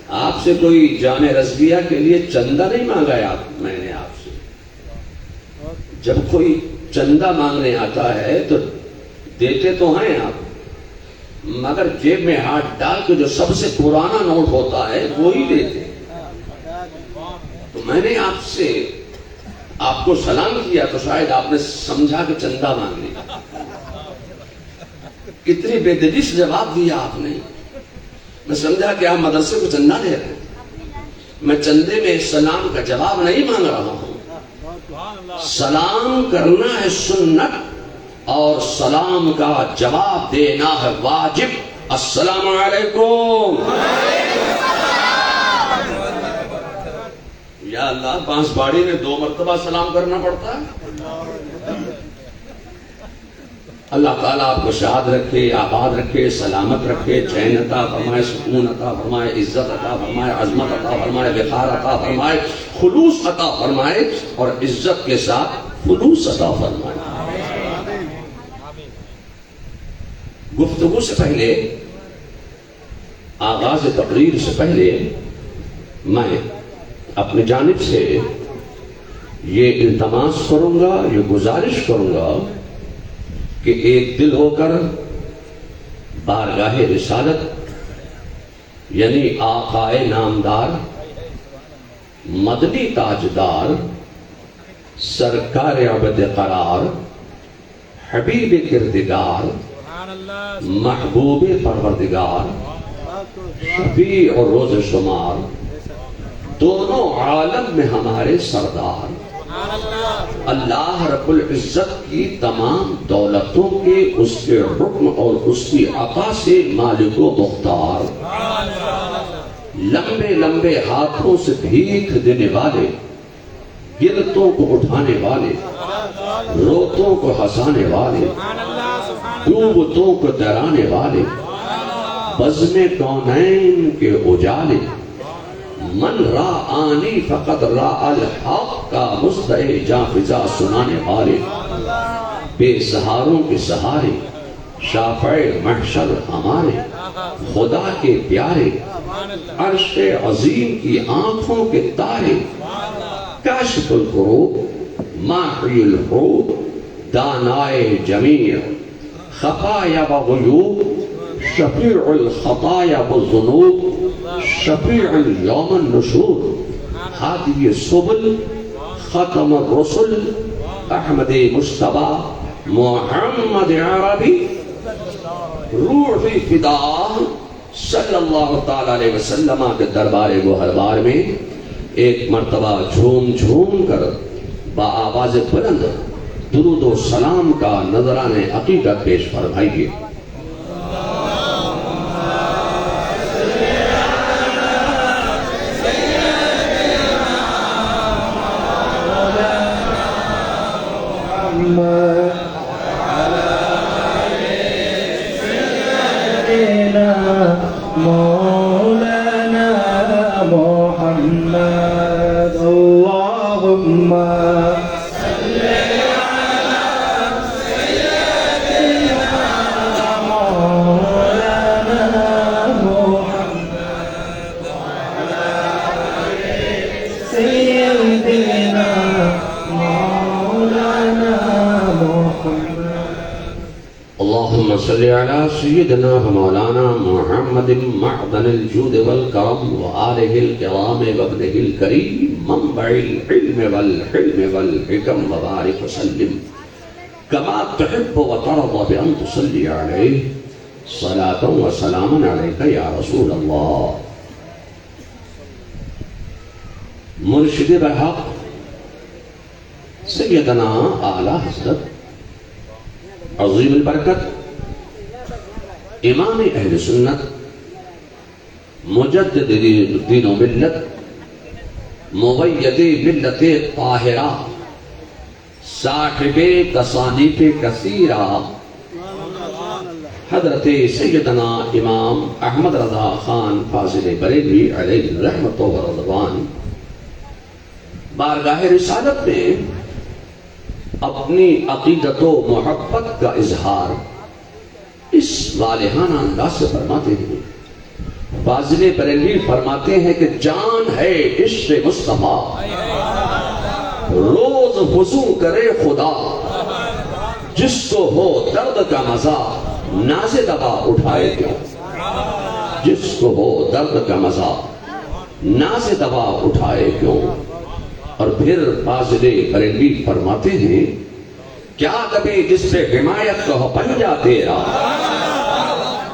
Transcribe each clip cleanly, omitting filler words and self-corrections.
آپ سے کوئی جان رضویہ کے لیے چندہ نہیں مانگا ہے میں نے آپ سے. جب کوئی چندہ مانگنے آتا ہے تو دیتے تو ہیں آپ، مگر جیب میں ہاتھ ڈال کے جو سب سے پرانا نوٹ ہوتا ہے وہی دیتے. تو میں نے آپ کو سلام کیا تو شاید آپ نے سمجھا کہ چندہ مانگ لیا. اتنی بے دلی سے جواب دیا آپ نے. میں سمجھا کہ آپ مدرسے کو چندہ دے رہے ہیں. میں چندے میں سلام کا جواب نہیں مانگ رہا ہوں. سلام کرنا ہے سنت اور سلام کا جواب دینا ہے واجب. السلام علیکم. یا اللہ، بانس باڑی میں 2 مرتبہ سلام کرنا پڑتا ہے. اللہ تعالیٰ آپ کو شاد رکھے، آباد رکھے، سلامت رکھے، چین عطا فرمائے، سکون عطا فرمائے، عزت عطا فرمائے، عظمت عطا فرمائے، وقار عطا فرمائے، خلوص عطا فرمائے اور عزت کے ساتھ خلوص عطا فرمائے. گفتگو سے پہلے، آغاز تقریر سے پہلے میں اپنی جانب سے یہ التماس کروں گا، یہ گزارش کروں گا کہ ایک دل ہو کر بارگاہ رسالت یعنی آقائے نامدار، مدنی تاجدار، سرکار عبد قرار، حبیب کردگار، محبوب پروردگار، شفیع اور روز شمار، دونوں عالم میں ہمارے سردار، اللہ رب العزت کی تمام دولتوں کے اس کے حکم اور اس کی عطا سے مالک و مختار، لمبے لمبے ہاتھوں سے بھیک دینے والے، گرتوں کو اٹھانے والے، روتوں کو ہنسانے والے، ڈوبتوں کو تیرانے والے، بزم کونین کے اجالے، من رآنی فقط رأى الحق کا مستعے جاں فضا سنانے والے، بے سہاروں کے سہارے، شافع محشر ہمارے، خدا کے پیارے، عرش عظیم کی آنکھوں کے تارے، کاشف الکروب، ماحی الحروب، دانائے جمیع، خفایا و غیوب، شفیع الخطایا والذنوب، شفیع یوم النشور، ہادی السبل، ختم الرسل، احمد مصطفیٰ، محمد عربی، روحی فدا صلی اللہ تعالیٰ علیہ وسلم کے دربار گوہربار میں ایک مرتبہ جھوم جھوم کر بآواز بلند درود و سلام کا نذرانِ عقیدت پیش فرمائیے. مولانا محمد اللهم صل على سيدنا مولانا محمد وعلى سيدنا مولانا محمد. اللهم صل على سيدنا مولانا محمد معدن الجود والكرم وآله الكرام وابنه الكريم منبع العلم والحلم والحكم وبارك وسلم كما تحب وترضى بأن تصلي عليه صلاة وسلاما عليك يا رسول الله. مرشد برحق سيدنا اعلی حضرت عظیم البرکت امام اہل سنت مجدد دین و ملت مغید ملت طاہرہ صاحب تصانیف کثیرہ حضرت سیدنا امام احمد رضا خان فاضل بریلوی علیہ رحمت و رضوان بارگاہ رسالت میں اپنی عقیدت و محبت کا اظہار اس والہانہ انداز سے فرماتے ہیں. فاضل بریلوی فرماتے ہیں کہ جان ہے عشق مصطفیٰ روز وضو کرے خدا جس کو ہو درد کا مزہ ناز دوا اٹھائے کیوں جس کو ہو درد کا مزہ ناز دوا اٹھائے کیوں اور پھر فاضل بریلوی فرماتے ہیں کیا دبے جس پہ حمایت کا ہو پنجہ تیرا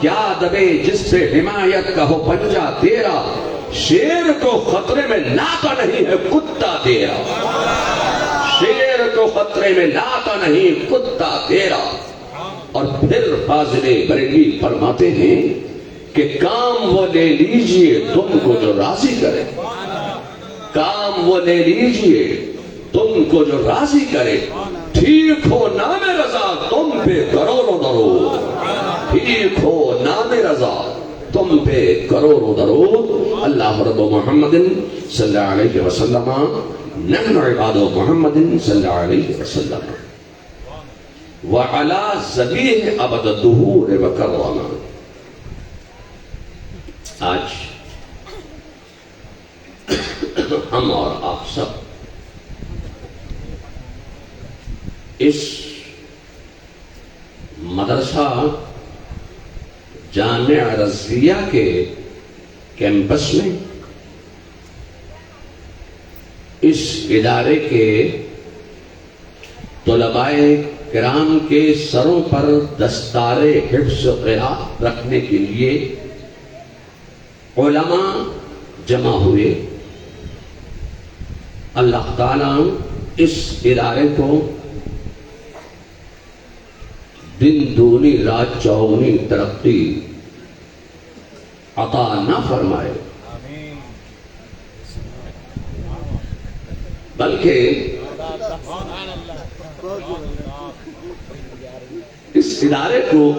کیا دبے جس پہ حمایت کا ہو پنجہ تیرا شیر کو خطرے میں لاتا نہیں ہے کتا تیرا شیر کو خطرے میں لاتا نہیں کتا تیرا اور پھر فاضل بریلوی فرماتے ہیں کہ کام وہ لے لیجئے تم کو جو راضی کرے کام وہ لے لیجئے تم کو جو راضی کرے ٹھیک ہو نام رضا تم پہ کروڑوں درود ٹھیک ہو نام رضا تم پہ کروڑوں درود اللہ رب محمد صلی اللہ علیہ وسلم نحن عباد محمد صلی اللہ علیہ وسلم وعلا ذبیح ابد الدہور وکرما آج ہم اور آپ سب اس مدرسہ جامعہ رضویہ کے کیمپس میں اس ادارے کے طلباء کرام کے سروں پر دستار حفظ قرات رکھنے کے لیے علماء جمع ہوئے اللہ تعالیٰ اس ادارے کو دن دونی رات چوگنی ترقی عطا نہ فرمائے بلکہ اس ادارے کو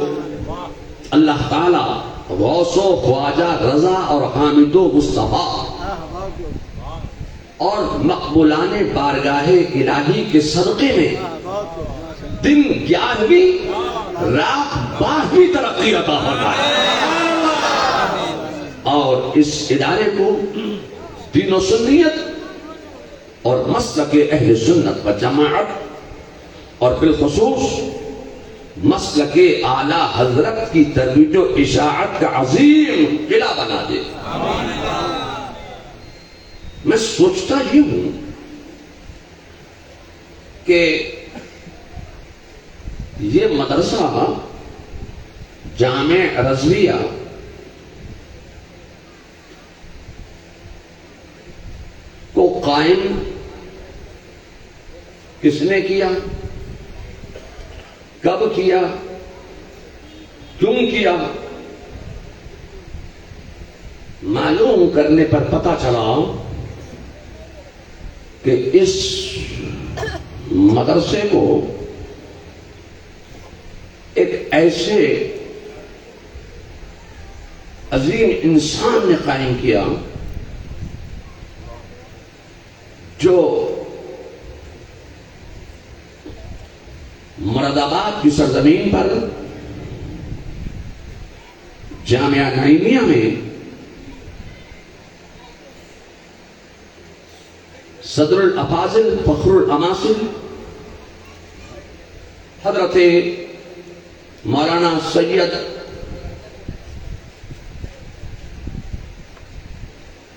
اللہ تعالیٰ غوث و خواجہ رضا اور حامد و مصطفیٰ اور مقبولان بارگاہ الہی کے صدقے میں دن 11ویں رات 12ویں ترقی عطا فرمائے اور اس ادارے کو دین و سنیت اور مسلک اہل سنت و جماعت اور بالخصوص مسلک اعلیٰ حضرت کی ترویج و اشاعت کا عظیم قلعہ بنا دے میں سوچتا یہ ہوں کہ یہ مدرسہ جامعہ رضویہ کو قائم کس نے کیا کب کیا کیوں کیا معلوم کرنے پر پتہ چلا کہ اس مدرسے کو ایک ایسے عظیم انسان نے قائم کیا جو مراد آباد کی سرزمین پر جامعہ نعیمیہ میں صدر الافاضل فخر الاماثل حضرت مولانا سید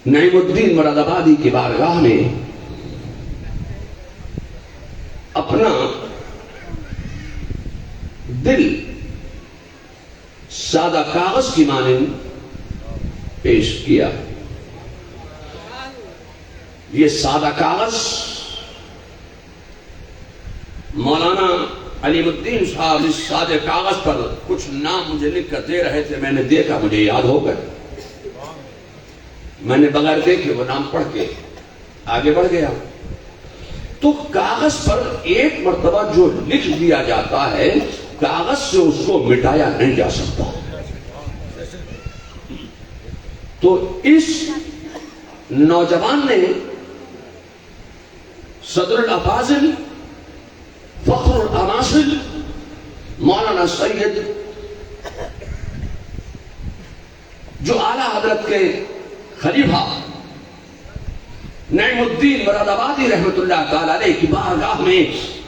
نعیم الدین مراد آبادی کی بارگاہ میں اپنا دل سادہ کاغذ کی مانند پیش کیا یہ سادہ کاغذ مولانا علیم الدین صاحب اس سادے کاغذ پر کچھ نام مجھے لکھ کر دے رہے تھے میں نے دیکھا مجھے یاد ہو گئے میں نے بغیر دیکھے وہ نام پڑھ کے آگے بڑھ گیا تو کاغذ پر ایک مرتبہ جو لکھ دیا جاتا ہے کاغذ سے اس کو مٹایا نہیں جا سکتا تو اس نوجوان نے صدر الافاضل فخر الاماثل مولانا سید جو اعلیٰ حضرت کے خلیفہ نعیم الدین مراد آبادی رحمت اللہ تعالی علیہ کی بارگاہ میں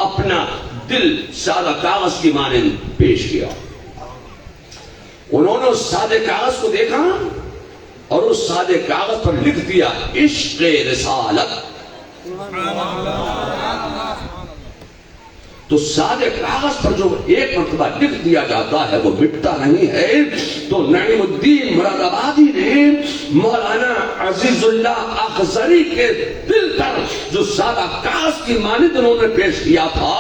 اپنا دل سادہ کاغذ کی مانند پیش کیا. انہوں نے اس سادے کاغذ کو دیکھا اور اس سادے کاغذ پر لکھ دیا عشق رسالت. تو سادے کاغذ پر جو ایک مرتبہ لکھ دیا جاتا ہے وہ مٹتا نہیں ہے. تو نعیم الدین مراد آبادی نے مولانا عزیز اللہ اخضری کے دل پر جو سادہ کاغذ کی مانند انہوں نے پیش کیا تھا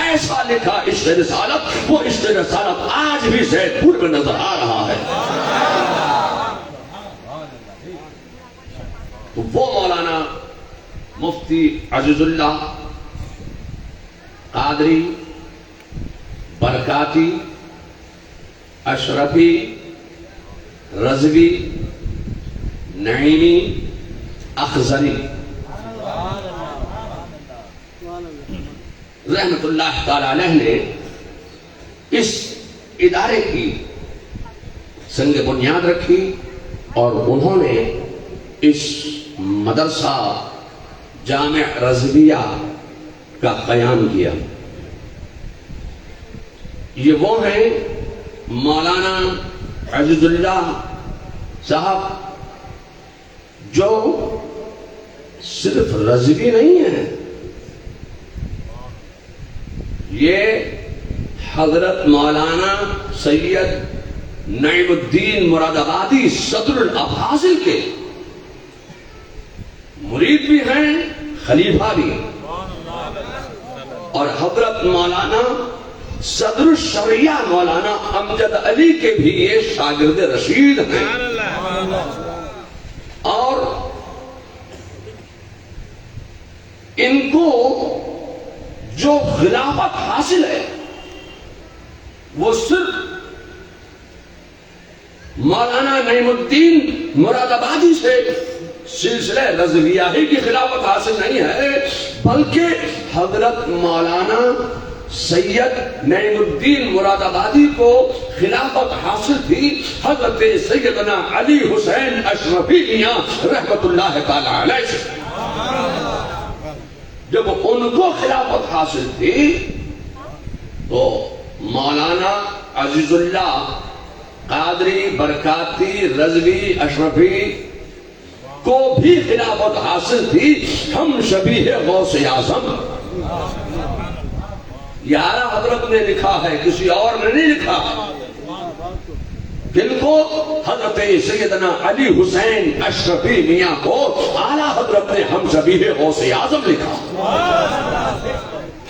ایسا لکھا عشق رسالت. وہ عشق رسالت آج بھی زید پور میں نظر آ رہا ہے. تو وہ مولانا مفتی عزیز اللہ قادری برکاتی اشرفی رضوی نعیمی اخضری رحمت اللہ تعالی علیہ نے اس ادارے کی سنگ بنیاد رکھی اور انہوں نے اس مدرسہ جامع رضویہ کا قیام کیا. یہ وہ ہیں مولانا عزیز اللہ صاحب جو صرف رضوی نہیں ہیں, یہ حضرت مولانا سید نعیم الدین مراد آبادی صدر الافاضل کے مرید بھی ہیں, خلیفہ بھی ہیں. اور حضرت مولانا صدر الشریعہ مولانا امجد علی کے بھی یہ شاگرد رشید ہیں. اور ان کو جو خلافت حاصل ہے وہ صرف مولانا نعیم الدین مراد آبادی سے سلسلہ رضویہ ہی کی خلافت حاصل نہیں ہے, بلکہ حضرت مولانا سید نعیم الدین مراد آبادی کو خلافت حاصل تھی حضرت سیدنا علی حسین اشرفی میاں رحمت اللہ تعالی علیہ سے. جب ان کو خلافت حاصل تھی تو مولانا عزیز اللہ قادری برکاتی رضوی اشرفی کو بھی خلافت حاصل تھی. ہم شبیہ غوث اعظم یہ اعلیٰ حضرت نے لکھا ہے, کسی اور نے نہیں لکھا. جن کو حضرت سیدنا علی حسین اشرفی میاں کو اعلیٰ حضرت نے ہم شبیہ غوث اعظم لکھا,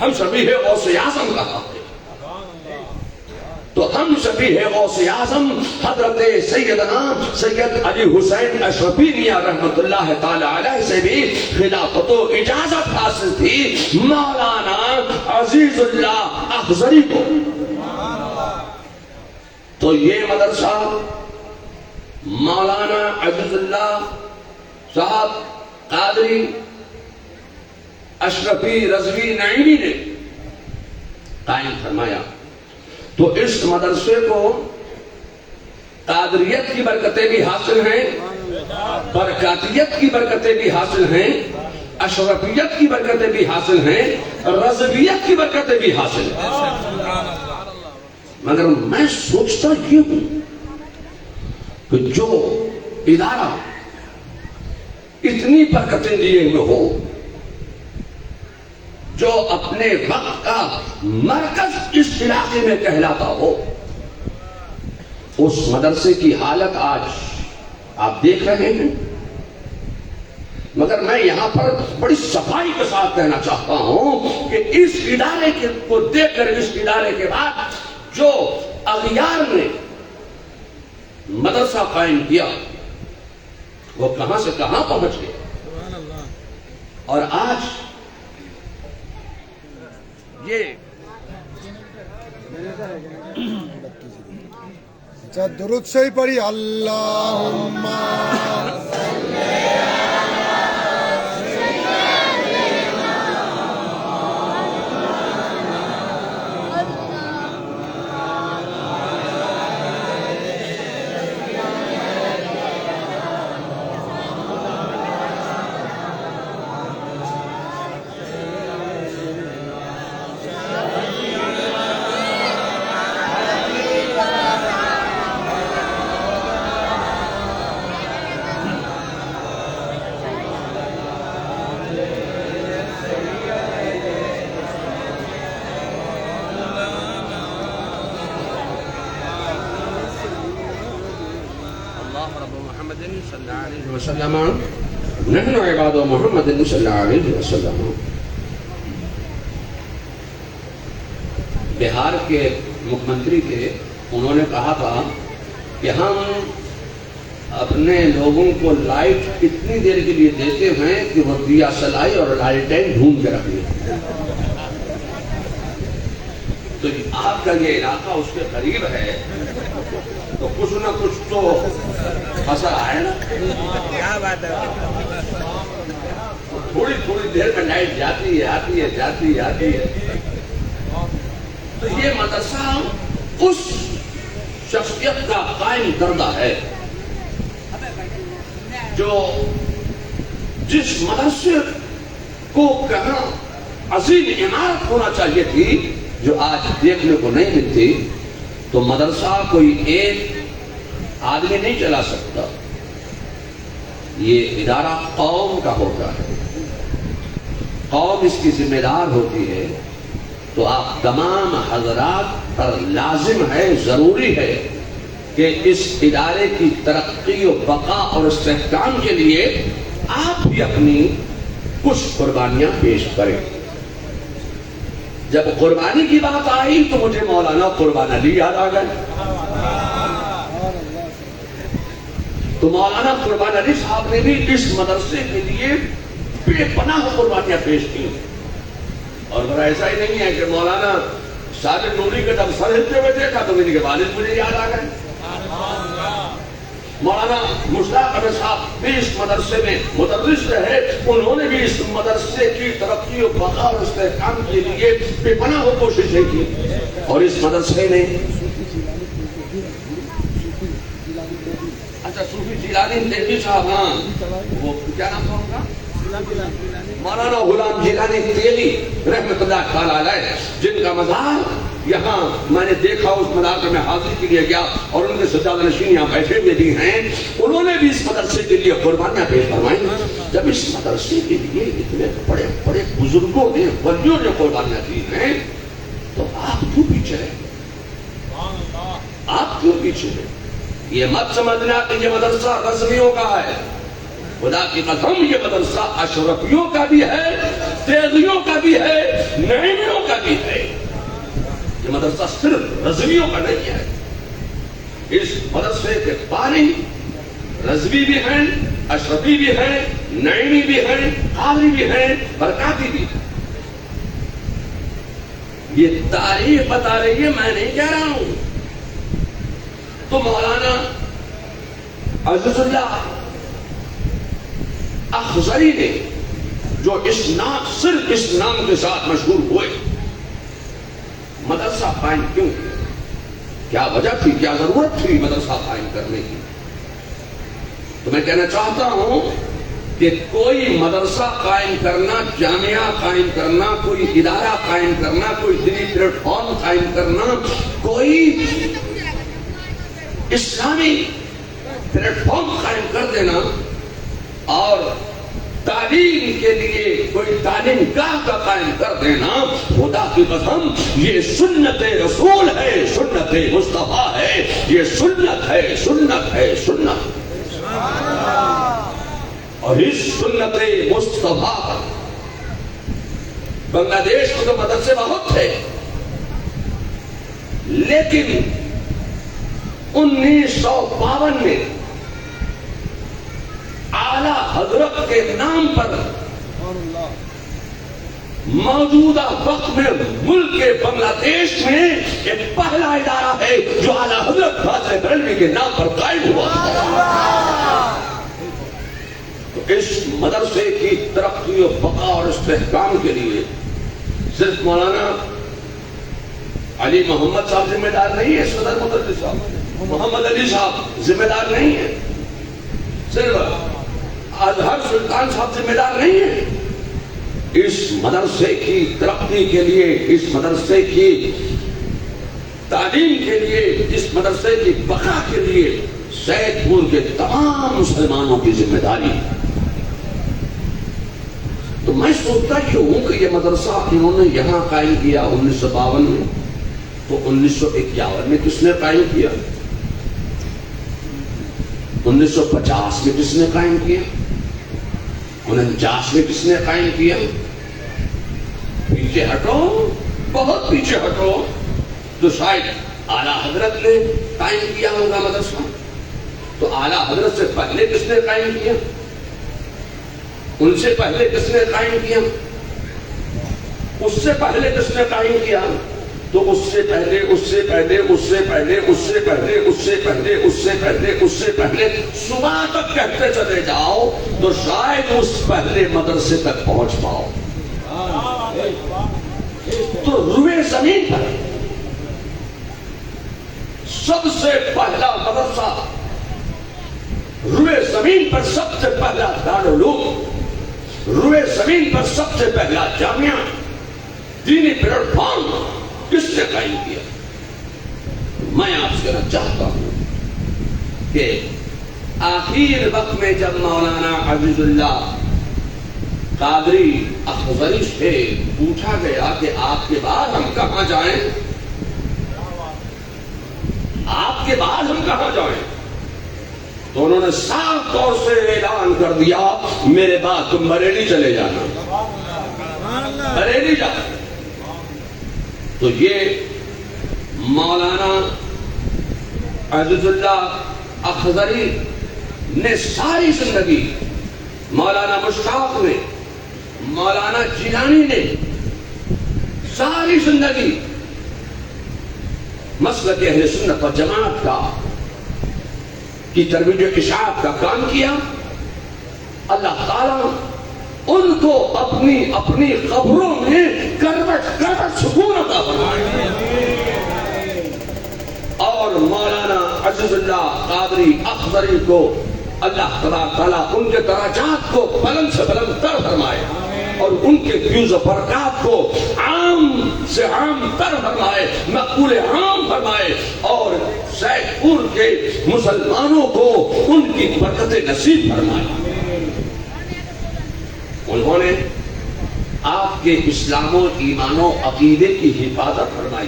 ہم شبیہ غوث اعظم کہا. تو ہم شبیہ غوث اعظم حضرت سیدنا سید علی حسین اشرفی میاں رحمت اللہ تعالی علیہ سے بھی خلافت و اجازت حاصل تھی مولانا عزیز اللہ اخضری کو. تو یہ مدرسہ مولانا عزیز اللہ صاحب قادری اشرفی رضوی نعیمی نے قائم فرمایا. تو اس مدرسے کو قادریت کی برکتیں بھی حاصل ہیں, برکاتیت کی برکتیں بھی حاصل ہیں, اشرفیت کی برکتیں بھی حاصل ہیں, رضویت کی برکتیں بھی حاصل ہیں. مگر میں سوچتا یہ ہوں کہ جو ادارہ اتنی برکتیں دیے ہوئے ہو, جو اپنے وقت کا مرکز اس علاقے میں کہلاتا ہو, اس مدرسے کی حالت آج آپ دیکھ رہے ہیں. مگر میں یہاں پر بڑی صفائی کے ساتھ کہنا چاہتا ہوں کہ اس ادارے کو دیکھ کر, اس ادارے کے بعد جو اغیار نے مدرسہ قائم کیا وہ کہاں سے کہاں پہنچ گئے. اور آج یہ اچھا درود شریف پڑھی. اللہم وسلم نحن عباد محمد صلی اللہ علیہ وسلم. بہار کے مکھ منتری تھے، انہوں نے کہا تھا کہ ہم اپنے لوگوں کو لائٹ اتنی دیر کے لیے دیتے ہیں کہ وہ دیا سلائی اور لالٹین ڈھونڈ کے رکھ لیں. تو آپ کا یہ علاقہ اس کے قریب ہے تو کچھ نہ کچھ تو اثر آئے نا. کیا بات ہے. تھوڑی تھوڑی دیر میں لائٹ جاتی ہے، آتی ہے، جاتی ہے، آتی ہے. تو یہ مدرسہ اس شخصیت کا قائم کردہ ہے جو جس مدرسے کو کہاں عظیم عمارت ہونا چاہیے تھی جو آج دیکھنے کو نہیں ملتی. تو مدرسہ کوئی ایک آدمی نہیں چلا سکتا، یہ ادارہ قوم کا ہوتا ہے، قوم اس کی ذمہ دار ہوتی ہے. تو آپ تمام حضرات پر لازم ہے، ضروری ہے کہ اس ادارے کی ترقی و بقا اور استحکام کے لیے آپ بھی اپنی کچھ قربانیاں پیش کریں. جب قربانی کی بات آئی تو مجھے مولانا قربان علی یاد آ گئے. تو مولانا قربان علی صاحب نے بھی اس مدرسے کے لیے بے پناہ قربانیاں پیش کی. اور پھر ایسا ہی نہیں ہے کہ مولانا صادق نوری کا جب سر ہلتے ہوئے دیکھا تو میرے والد مجھے یاد آ گئے. مولانا مشتاق احمد صاحب بھی اس مدرسے میں مدرس رہے، انہوں نے بھی اس مدرسے کی ترقی و بقا اور استحکام کے لیے بے پناہ کوششیں کی. اور اس مدرسے نے اچھا صوفی جیلانی تیغی صاحب، ہاں وہ کیا نام تھا ان کا؟ مولانا غلام جیلانی تیغی رحمت اللہ تعالی علیہ، جن کا مزار یہاں میں نے دیکھا، اس مزار میں حاضری کے لیے گیا اور ان کے سجادہ نشین یہاں بیٹھے ہوئے بھی ہیں. انہوں نے بھی اس مدرسے کے لیے قربانیاں پیش فرمائیں. جب اس مدرسے کے لیے اتنے بڑے بڑے بزرگوں نے، ولیوں نے قربانیاں دی ہیں تو آپ کیوں پیچھے ہیں؟ آپ کیوں پیچھے ہیں؟ یہ مت سمجھنا کہ یہ مدرسہ غزنیوں کا ہے. خدا کی قسم یہ مدرسہ اشرفیوں کا بھی ہے، تیغیوں کا بھی ہے، نعیمیوں کا بھی ہے. یہ مدرسہ صرف رضویوں کا نہیں ہے. اس مدرسے کے بانی رضوی بھی ہیں، اشرفی بھی ہیں، نعیمی بھی ہیں، قادری بھی ہیں، برکاتی بھی ہیں. یہ تاریخ بتا رہی ہے، میں نہیں کہہ رہا ہوں. تو مولانا عزیز اللہ اخضری نے جو اس نام، صرف اس نام کے ساتھ مشہور ہوئے، مدرسہ قائم کیوں کیا؟ کیا وجہ تھی، کیا ضرورت تھی مدرسہ قائم کرنے کی؟ تو میں کہنا چاہتا ہوں کہ کوئی مدرسہ قائم کرنا، جامعہ قائم کرنا، کوئی ادارہ قائم کرنا، کوئی دینی پلیٹ فارم قائم کرنا، کوئی اسلامی پلیٹ فارم قائم کر دینا اور تعلیم کے لیے کوئی تعلیم گاہ کا قائم کر دینا، خدا کی قسم یہ سنت رسول ہے، سنت مصطفیٰ ہے. یہ سنت ہے، سنت ہے، سنت. اور اس سنت مصطفیٰ، بنگلہ دیش میں تو مدرسے بہت تھے، لیکن 1952 میں اعلیٰ حضرت کے نام پر موجودہ وقت میں ملک کے بنگلہ دیش میں ایک پہلا ادارہ ہے جو اعلیٰ حضرت فاضل بریلوی کے نام پر قائم ہوا. تو اس مدرسے کی ترقی و بقا اور استحکام کے لیے صرف مولانا علی محمد صاحب ذمہ دار نہیں ہے، صدر مدرس صاحب محمد علی صاحب ذمہ دار نہیں ہے، صرف اظہر سلطان صاحب ذمہ دار نہیں ہے. اس مدرسے کی ترقی کے لیے، اس مدرسے کی تعلیم کے لیے، اس مدرسے کی بقا کے لیے سید پور کے تمام مسلمانوں کی ذمہ داری. تو میں سوچتا کیوں ہوں کہ یہ مدرسہ انہوں نے یہاں قائم کیا 1952 میں، تو 1951 میں کس نے قائم کیا؟ 1950 میں کس نے قائم کیا؟ 49 میں کس نے قائم کیا؟ پیچھے ہٹو، بہت پیچھے ہٹو، تو شاید اعلیٰ حضرت نے قائم کیا ہوگا مدرسہ. تو اعلیٰ حضرت سے پہلے کس نے قائم کیا؟ ان سے پہلے کس نے قائم کیا؟ اس سے پہلے کس نے قائم کیا؟ تو اس سے پہلے، اس سے پہلے، اس سے پہلے، اس سے پہلے، اس سے پہلے، اس سے پہلے، اس سے پہلے، صبح تک کہتے چلے جاؤ تو شاید اس پہلے مدرسے تک پہنچ پاؤ. تو روئے زمین پر سب سے پہلا مدرسہ، روئے زمین پر سب سے پہلا دارالعلوم، روئے زمین پر سب سے پہلا جامعہ، دینی پلیٹ فارم کس نے قائم کیا؟ میں آپ سے کہنا چاہتا ہوں کہ آخر وقت میں جب مولانا عزیز اللہ قادری اخضری سے پوچھا گیا کہ آپ کے بعد ہم کہاں جائیں، آپ کے بعد ہم کہاں جائیں، تو انہوں نے صاف طور سے اعلان کر دیا میرے بعد تم بریلی چلے جانا، بریلی جانا. تو یہ مولانا عزیز اللہ اخضری نے ساری زندگی، مولانا مشتاق نے، مولانا جیلانی نے ساری زندگی مسلک اہل سنت و جماعت کا کی ترویج و اشاعت کا کام کیا. اللہ تعالیٰ ان کو اپنی قبروں میں کروٹ کروٹ سکون عطا فرمائے. اور مولانا عزیز اللہ قادری اخضری کو اللہ تعالیٰ ان کے درجات کو بلند سے بلند تر فرمائے اور ان کے فیوز و برکات کو عام سے عام تر فرمائے، مقبول عام فرمائے، اور سیدھ پور کے مسلمانوں کو ان کی برکت نصیب فرمائے. انہوں نے آپ کے اسلام و ایمان و عقیدے کی حفاظت فرمائی.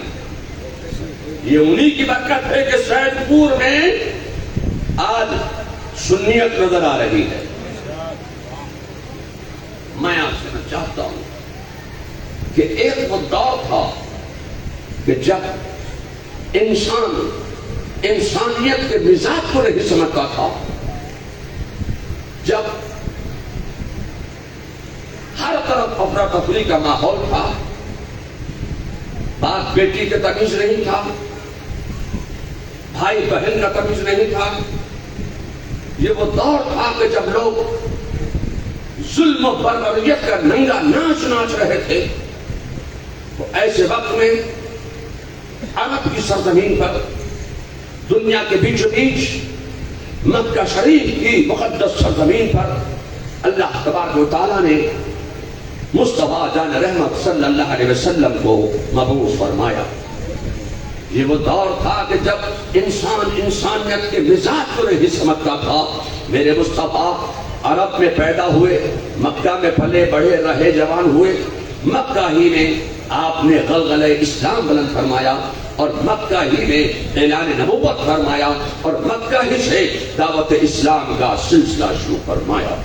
یہ انہی کی برکت ہے کہ سیدھ پور میں آج سنیت نظر آ رہی ہے. میں آپ سے کہنا چاہتا ہوں کہ ایک وہ دور تھا کہ جب انسان انسانیت کے مزاج کو نہیں سمجھتا تھا، جب ہر طرف افراتفری کا ماحول تھا، باپ بیٹی کا تمیز نہیں تھا، بھائی بہن کا تمیز نہیں تھا. یہ وہ دور تھا کہ جب لوگ ظلم و بربریت کا ننگا ناچ ناچ رہے تھے. تو ایسے وقت میں عرب کی سرزمین پر، دنیا کے بیچو بیچ مکہ شریف کی مقدس سرزمین پر اللہ تبارک و تعالیٰ نے مصطفیٰ جان رحمت صلی اللہ علیہ وسلم کو مبعوث فرمایا. یہ وہ دور تھا کہ جب انسان انسانیت کے مزاج کو نہیں سمجھتا تھا. میرے مصطفیٰ عرب میں پیدا ہوئے، مکہ میں پلے بڑھے، رہے جوان ہوئے. مکہ ہی میں آپ نے غلغلہ اسلام بلند فرمایا اور مکہ ہی میں اعلان نبوت فرمایا اور مکہ ہی سے دعوت اسلام کا سلسلہ شروع فرمایا.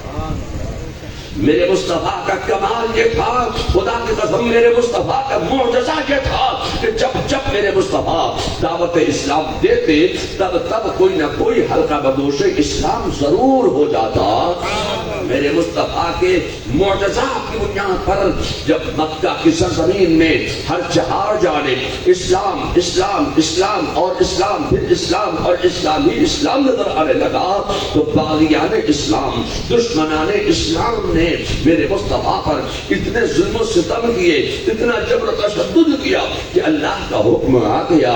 میرے مصطفیٰ کا کمال یہ تھا، خدا کی قسم میرے مصطفیٰ کا معجزہ یہ تھا کہ جب میرے مصطفیٰ دعوت اسلام دیتے تب کوئی نہ کوئی حلقہ بدوش اسلام ضرور ہو جاتا. میرے مصطفیٰ کے معجزات کی بنیاد پر جب مکہ کی سرزمین میں ہر چہار جانب اسلام اسلام اسلام اور اسلام پھر اسلام اور اسلام ہی اسلام نظر آنے لگا تو باغیان اسلام، دشمنان اسلام نے میرے مصطفیٰ پر اتنے ظلم و ستم کیے، اتنا جبر و تشدد کیا کہ اللہ کا حکم آ گیا،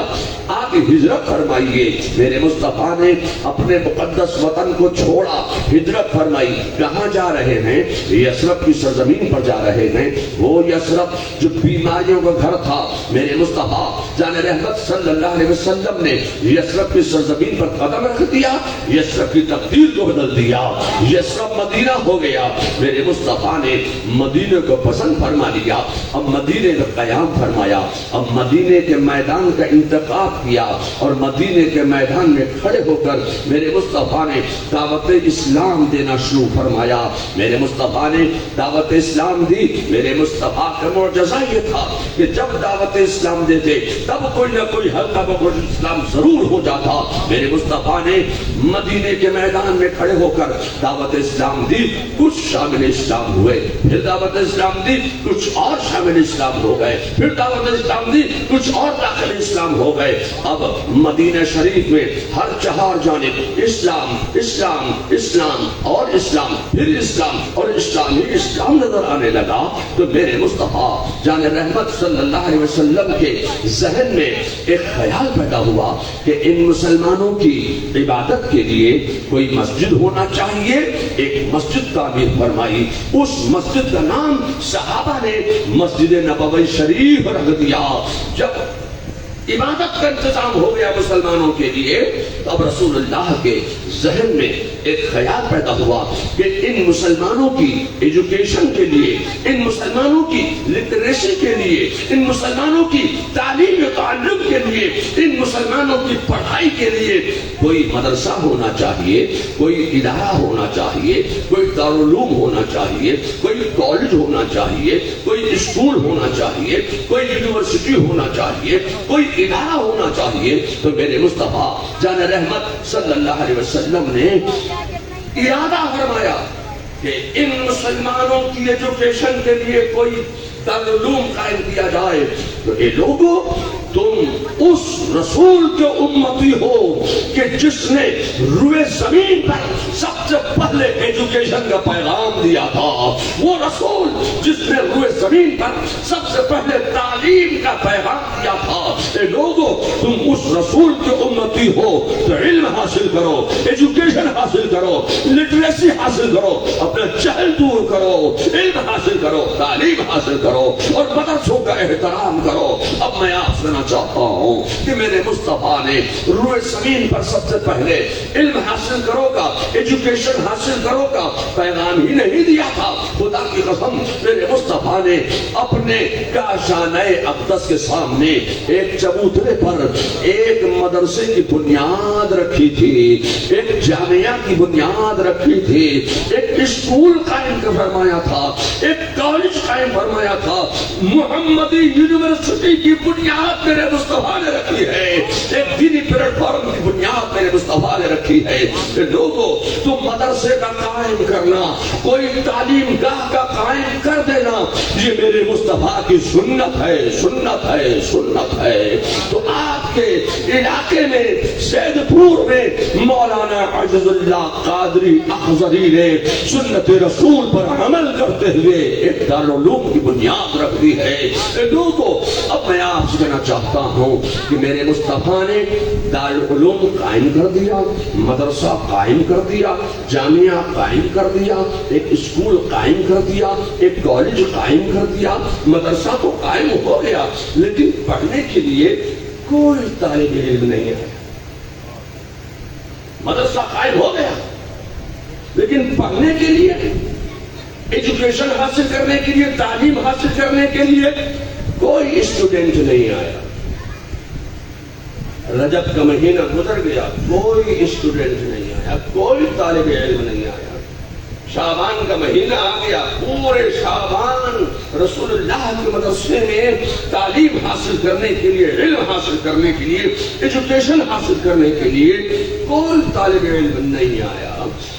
آپ ہجرت فرمائیے. میرے مصطفیٰ نے اپنے مقدس وطن کو چھوڑا، ہجرت فرمائی. کہاں جا رہے ہیں, یثرب کی سرزمین پر جا رہے ہیں. وہ یثرب جو بیماریوں کا گھر تھا, میرے مصطفیٰ جان رحمت صلی اللہ علیہ وسلم نے یثرب کی سرزمین پر قدم رکھ دیا, یثرب کی تقدیر کو بدل دیا, یثرب مدینہ ہو گیا. میرے مصطفیٰ نے مدینہ کو پسند فرما لیا, اب مدینے کا قیام فرمایا, اب مدینے کے میدان کا انتخاب کیا اور مدینے کے میدان میں کھڑے ہو کر میرے مصطفیٰ نے دعوت اسلام دینا شروع فرمایا. میرے مصطفیٰ نے دعوت اسلام دی. میرے مصطفیٰ کا معجزہ یہ تھا کہ جب دعوت اسلام دیتے تب کوئی نہ کوئی حلقہ بخش اسلام ضرور ہو جاتا. میرے مصطفیٰ نے مدینے کے میدان میں کھڑے ہو کر دعوت اسلام دی, کچھ شامل اسلام ہوئے, پھر دعوت اسلام دی, کچھ اور شامل اسلام ہو گئے, پھر دعوت اسلام دی, کچھ اور داخل اسلام ہو گئے. اب مدینہ شریف میں ہر چہار جانب اسلام اسلام اسلام اور اسلام, پھر اسلام اور اسلام ہی اسلام نظر آنے لگا. تو میرے مصطفیٰ جان رحمت صلی اللہ علیہ وسلم کے ذہن میں ایک خیال پیدا ہوا کہ ان مسلمانوں کی عبادت کے لیے کوئی مسجد ہونا چاہیے. ایک مسجد تعمیر فرمائی. اس مسجد کا نام صحابہ نے مسجد نبوی شریف رکھ دیا. جب عبادت کا انتظام ہو گیا مسلمانوں کے لیے, اب رسول اللہ کے ذہن میں ایک خیال پیدا ہوا کہ ان مسلمانوں کی ایجوکیشن کے لیے, ان مسلمانوں کی لٹریسی کے لیے, ان مسلمانوں کی تعلیم و تعلم کے لیے, ان مسلمانوں کی پڑھائی کے لیے کوئی مدرسہ ہونا چاہیے, کوئی ادارہ ہونا چاہیے, کوئی دارالعلوم ہونا چاہیے, کوئی کالج ہونا چاہیے, کوئی اسکول ہونا چاہیے, کوئی یونیورسٹی ہونا چاہیے, کوئی ادارہ ہونا چاہیے. تو میرے مصطفیٰ جان رحمت صلی اللہ علیہ وسلم نے ارادہ فرمایا کہ ان مسلمانوں کی ایجوکیشن کے لیے کوئی دارالعلوم قائم کیا جائے. تو اے لوگو, تم اس رسول کے امتی ہو کہ جس نے روئے زمین پر سب سے پہلے ایجوکیشن کا پیغام دیا تھا. وہ رسول جس نے روئے زمین پر سب سے پہلے تعلیم کا پیغام دیا تھا. اے لوگو, تم اس رسول کے امتی ہو تو علم حاصل کرو, ایجوکیشن حاصل کرو, لٹریسی حاصل کرو, اپنا جہل دور کرو, علم حاصل کرو, تعلیم حاصل کرو اور مدرسوں کا احترام کرو. اب میں آپ سے چاہتا ہوں کہ میرے مصطفیٰ نے روئے زمین پر سب سے پہلے علم حاصل کرو گا, ایجوکیشن حاصل کرو گا پیغام ہی نہیں دیا تھا. خدا کی قسم, میرے مصطفیٰ نے اپنے کاشانہ اقدس کے سامنے ایک چبوترے پر ایک مدرسے کی بنیاد رکھی تھی, ایک جامعہ کی بنیاد رکھی تھی, ایک اسکول قائم فرمایا تھا, ایک کالج قائم فرمایا تھا, محمدی یونیورسٹی کی بنیاد میرے مصطفیٰ نے رکھی ہے, ایک دینی پلیٹ فارم کی بنیاد میرے مصطفیٰ نے رکھی ہے. لوگوں, تم مدرسے کا قائم کرنا, کوئی تعلیم گاہ کا قائم کر دینا, یہ میرے مصطفیٰ کی سنت ہے, سنت ہے, سنت ہے. تو آپ کے علاقے میں سید پور میں مولانا عزیز اللہ قادری اخضری نے سنت رسول پر عمل کرتے ہوئے ایک دارالعلوم کی بنیاد رکھ دی ہے. لوگوں, اب میں آپ سے کہنا چاہتا ہوں کہ میرے مصطفیٰ نے دارالعلوم قائم کر دیا, مدرسہ قائم کر دیا, جامعہ قائم کر دیا, ایک اسکول قائم کر دیا, ایک کالج قائم کر دیا. مدرسہ تو قائم ہو گیا, لیکن پڑھنے کے لیے کوئی طالب علم نہیں ہے. مدرسہ قائم ہو گیا, لیکن پڑھنے کے لیے, ایجوکیشن حاصل کرنے کے لیے, تعلیم حاصل کرنے کے لیے کوئی اسٹوڈنٹ نہیں آیا. رجب کا مہینہ گزر گیا, کوئی اسٹوڈنٹ نہیں آیا, کوئی طالب علم نہیں آیا. شعبان کا مہینہ آ گیا, پورے شعبان رسول اللہ کے مدرسے میں تعلیم حاصل کرنے کے لیے, علم حاصل کرنے کے لیے, ایجوکیشن حاصل کرنے کے لیے کوئی طالب علم نہیں آیا.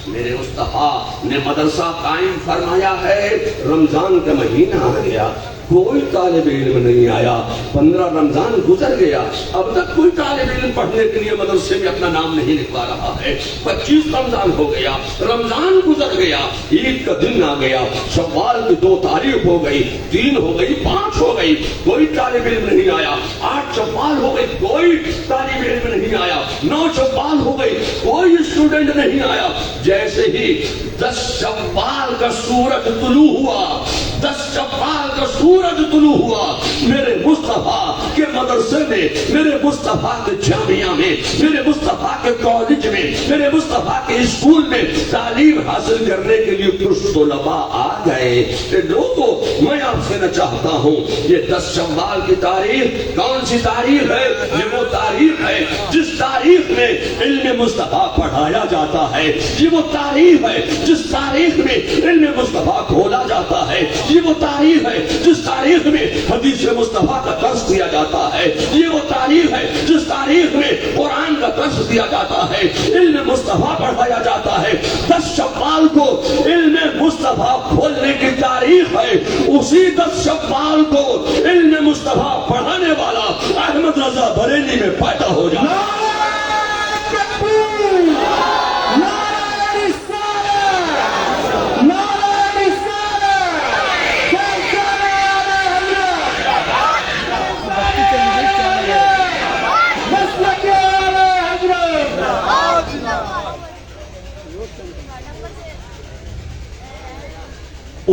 میرے مصطفیٰ نے مدرسہ قائم فرمایا ہے. رمضان کا مہینہ آ گیا, کوئی طالب علم نہیں آیا. 15 رمضان گزر گیا, اب تک کوئی طالب علم پڑھنے کے لیے مدرسے میں اپنا نام نہیں لکھوا رہا ہے. 25 رمضان ہو گیا, رمضان گزر گیا, عید کا دن آ گیا, شوال کی 2 تاریخ ہو گئی, 3 ہو گئی, 5 ہو گئی, کوئی طالب علم نہیں آیا. 8 شوال ہو گئی, کوئی طالب علم نہیں آیا. 9 شوال ہو گئی, کوئی اسٹوڈنٹ نہیں آیا. جیسے ہی 10 شوال کا سورج طلوع ہوا, 10 شوال کا سورج طلوع ہوا, میرے مصطفیٰ کے مدرسے میں, میرے مصطفیٰ کے جامعہ میں, میرے مصطفیٰ کے کالج میں, میرے مصطفیٰ کے اسکول میں تعلیم حاصل کرنے کے لیے کچھ طلباء آ گئے. لوگوں, میں آپ سے نہ چاہتا ہوں, یہ 10 شوال کی تاریخ کون سی تاریخ ہے؟ یہ وہ تاریخ ہے جس تاریخ میں علم مصطفیٰ پڑھایا جاتا ہے. یہ وہ تاریخ ہے جس تاریخ میں علم مصطفیٰ کھولا جاتا ہے. یہ وہ تاریخ ہے جس تاریخ میں حدیث مصطفیٰ کا درس دیا جاتا ہے. یہ وہ تاریخ ہے جس تاریخ میں قرآن کا درس دیا جاتا ہے, علم مصطفیٰ پڑھایا جاتا ہے. 10 شوال کو علم مصطفیٰ کھولنے کی تاریخ ہے. اسی 10 شوال کو علم مصطفیٰ پڑھانے والا احمد رضا بریلی میں پیدا ہو جاتا ہے.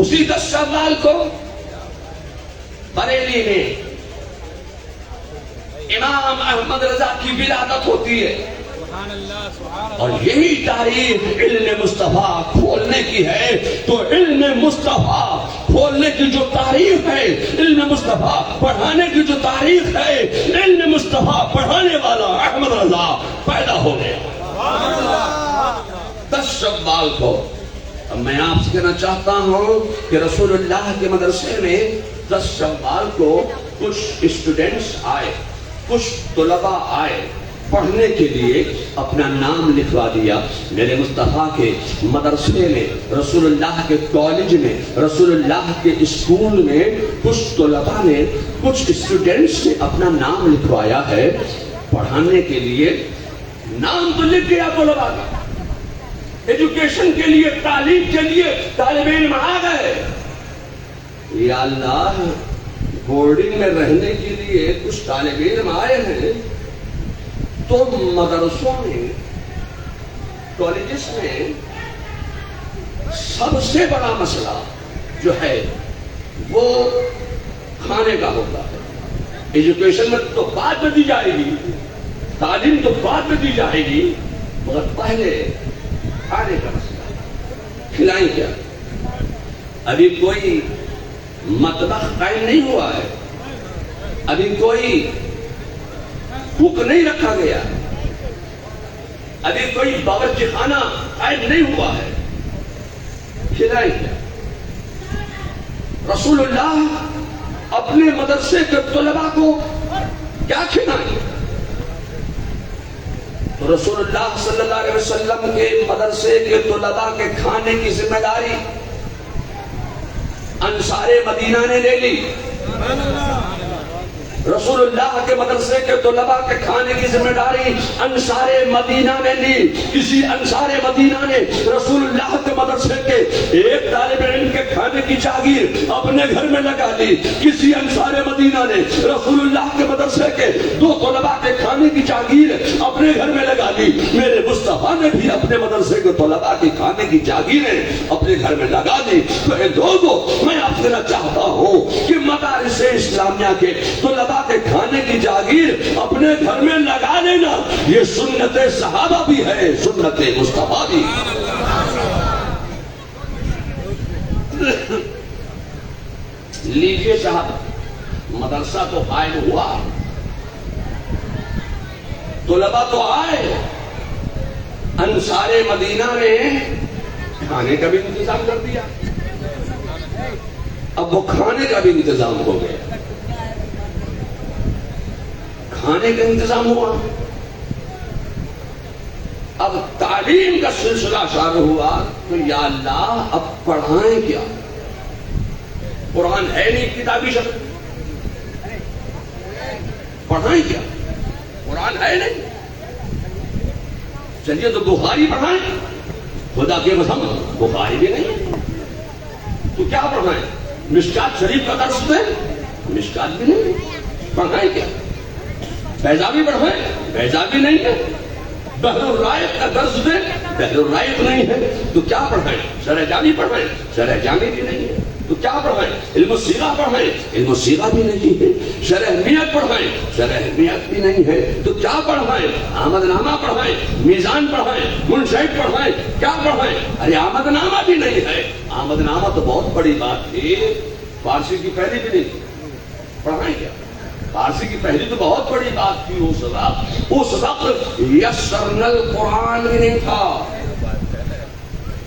اسی 10 شوال کو بریلی میں امام احمد رضا کی ولادت ہوتی ہے. اور یہی تاریخ علم مصطفیٰ کھولنے کی ہے. تو علم مصطفیٰ کھولنے کی جو تاریخ ہے, علم مصطفیٰ پڑھانے کی جو تاریخ ہے, علم مصطفیٰ پڑھانے والا احمد رضا پیدا ہو گیا 10 شوال کو. اب میں آپ سے کہنا چاہتا ہوں کہ رسول اللہ کے مدرسے میں 10 شوال کو کچھ اسٹوڈنٹس آئے, کچھ طلباء آئے, پڑھنے کے لیے اپنا نام لکھوا دیا. میرے مصطفیٰ کے مدرسے میں, رسول اللہ کے کالج میں, رسول اللہ کے اسکول میں کچھ طلباء نے, کچھ اسٹوڈنٹس نے اپنا نام لکھوایا ہے پڑھانے کے لیے. نام تو لکھ گیا طلباء کا, ایجوکیشن کے لیے, تعلیم کے لیے طالب علم آ گئے. یا اللہ, بورڈنگ میں رہنے کے لیے کچھ طالب علم آئے ہیں, تو مدرسوں میں, کالجز میں سب سے بڑا مسئلہ جو ہے وہ کھانے کا ہوتا ہے. ایجوکیشن میں تو بعد میں دی جائے گی, تعلیم تو بعد میں دی جائے گی, مگر پہلے کھانے کا مسئلہ. کھلائیں کیا؟ ابھی کوئی مطبخ قائم نہیں ہوا ہے, ابھی کوئی کوک نہیں رکھا گیا, ابھی کوئی باورچی خانہ قائم نہیں ہوا ہے. کھلائیں کیا؟ رسول اللہ اپنے مدرسے کے طلباء کو کیا کھلائیں؟ تو رسول اللہ صلی اللہ علیہ وسلم کے مدرسے کے طلباء کے کھانے کی ذمہ داری انصار مدینہ نے لے لی. رسول اللہ کے مدرسے کے طلباء کے کھانے کی ذمہ داری انصار مدینہ نے لی. کسی انصار مدینہ نے رسول اللہ کے مدرسے کے ایک طالب علم کے کھانے کی جاگیر اپنے گھر میں لگا لی. کسی انصار مدینہ نے رسول اللہ کے مدرسے کے 2 طلباء کے کھانے کی جاگیر اپنے گھر میں لگا لی. میرے مصطفیٰ نے بھی اپنے مدرسے کے طلباء کی کھانے کی جاگیریں اپنے گھر میں لگا دی. تو اے لوگوں, میں آپ سے چاہتا ہوں کہ مدارس اسلامیہ کے طلباء کے کھانے کی جاگیر اپنے گھر میں لگا لینا, یہ سنت صحابہ بھی ہے, سنت مصطفیٰ بھی. لیجئے صاحب, مدرسہ تو قائم ہوا, طلباء تو آئے, انصار مدینہ نے کھانے کا بھی انتظام کر دیا. اب وہ کھانے کا بھی انتظام ہو گیا, کھانے کا انتظام ہوا. اب تعلیم کا سلسلہ شروع ہوا, تو یا اللہ اب پڑھائیں کیا؟ قرآن ہے نہیں کتابی شکل، پڑھائیں کیا؟ قرآن ہے نہیں، چلیے تو بخاری پڑھائیں، خدا کے قسم بخاری بھی نہیں تو کیا پڑھائیں؟ مشکات شریف کا درس دیں، مشکات بھی نہیں، پڑھائیں کیا؟ بیضاوی پڑھائیں، بیضاوی نہیں ہے، بحر الرائق کا درس دیں، بحر الرائق نہیں ہے تو کیا پڑھائیں؟ شرح جامی پڑھائیں، شرح جامی بھی نہیں ہے تو کیا پڑھائیں؟ علم الصیغہ پڑھائیں، علم الصیغہ بھی نہیں ہے، شرح میت پڑھائیں، شرح میت بھی نہیں ہے تو کیا پڑھائیں؟ آمد نامہ پڑھائیں، میزان پڑھائیں، منشاہد پڑھائیں، کیا پڑھائیں؟ ارے آمد نامہ بھی نہیں ہے، آمد نامہ تو بہت بڑی بات تھی، فارسی کی پہلی بھی نہیں، پڑھائیں کیا؟ فارسی کی پہلی تو بہت بڑی بات تھی اس وقت یسرنا القرآن بھی نہیں تھا،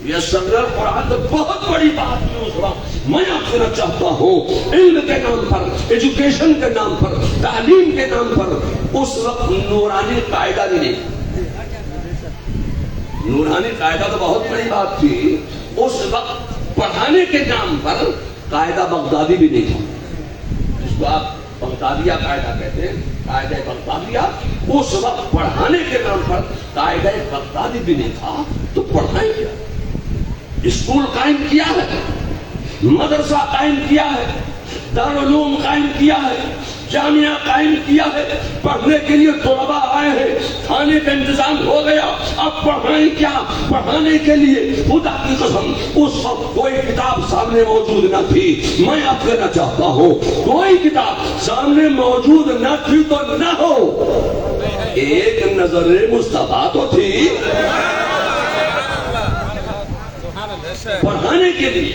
یسرنا القرآن تو بہت بڑی بات تھی اس وقت۔ میں آپ سے چاہتا ہوں علم کے نام پر، ایجوکیشن کے نام پر، تعلیم کے نام پر اس وقت نورانی قاعدہ بھی نہیں، نورانی قاعدہ تو بہت بڑی بات تھی، اس وقت پڑھانے کے نام پر قاعدہ بغدادی بھی نہیں تھا، جس کو آپ بغدادیہ قاعدہ کہتے ہیں، قاعدہ بغدادیہ، اس وقت پڑھانے کے نام پر قاعدہ بغدادی بھی نہیں تھا تو پڑھائیں کیا؟ اسکول قائم کیا ہے، مدرسہ قائم کیا ہے، دارالعلوم قائم کیا ہے، جامعہ قائم کیا ہے، پڑھنے کے لیے طلباء آئے ہیں، کھانے کا انتظام ہو گیا، اب پڑھائیں کیا؟ پڑھانے کے لیے خدا کی قسم اس وقت کوئی کتاب سامنے موجود نہ تھی، میں آپ کہنا چاہتا ہوں کوئی کتاب سامنے موجود نہ تھی تو نہ ہو، ایک نظر مصطفیٰ تو تھی پڑھانے کے لیے،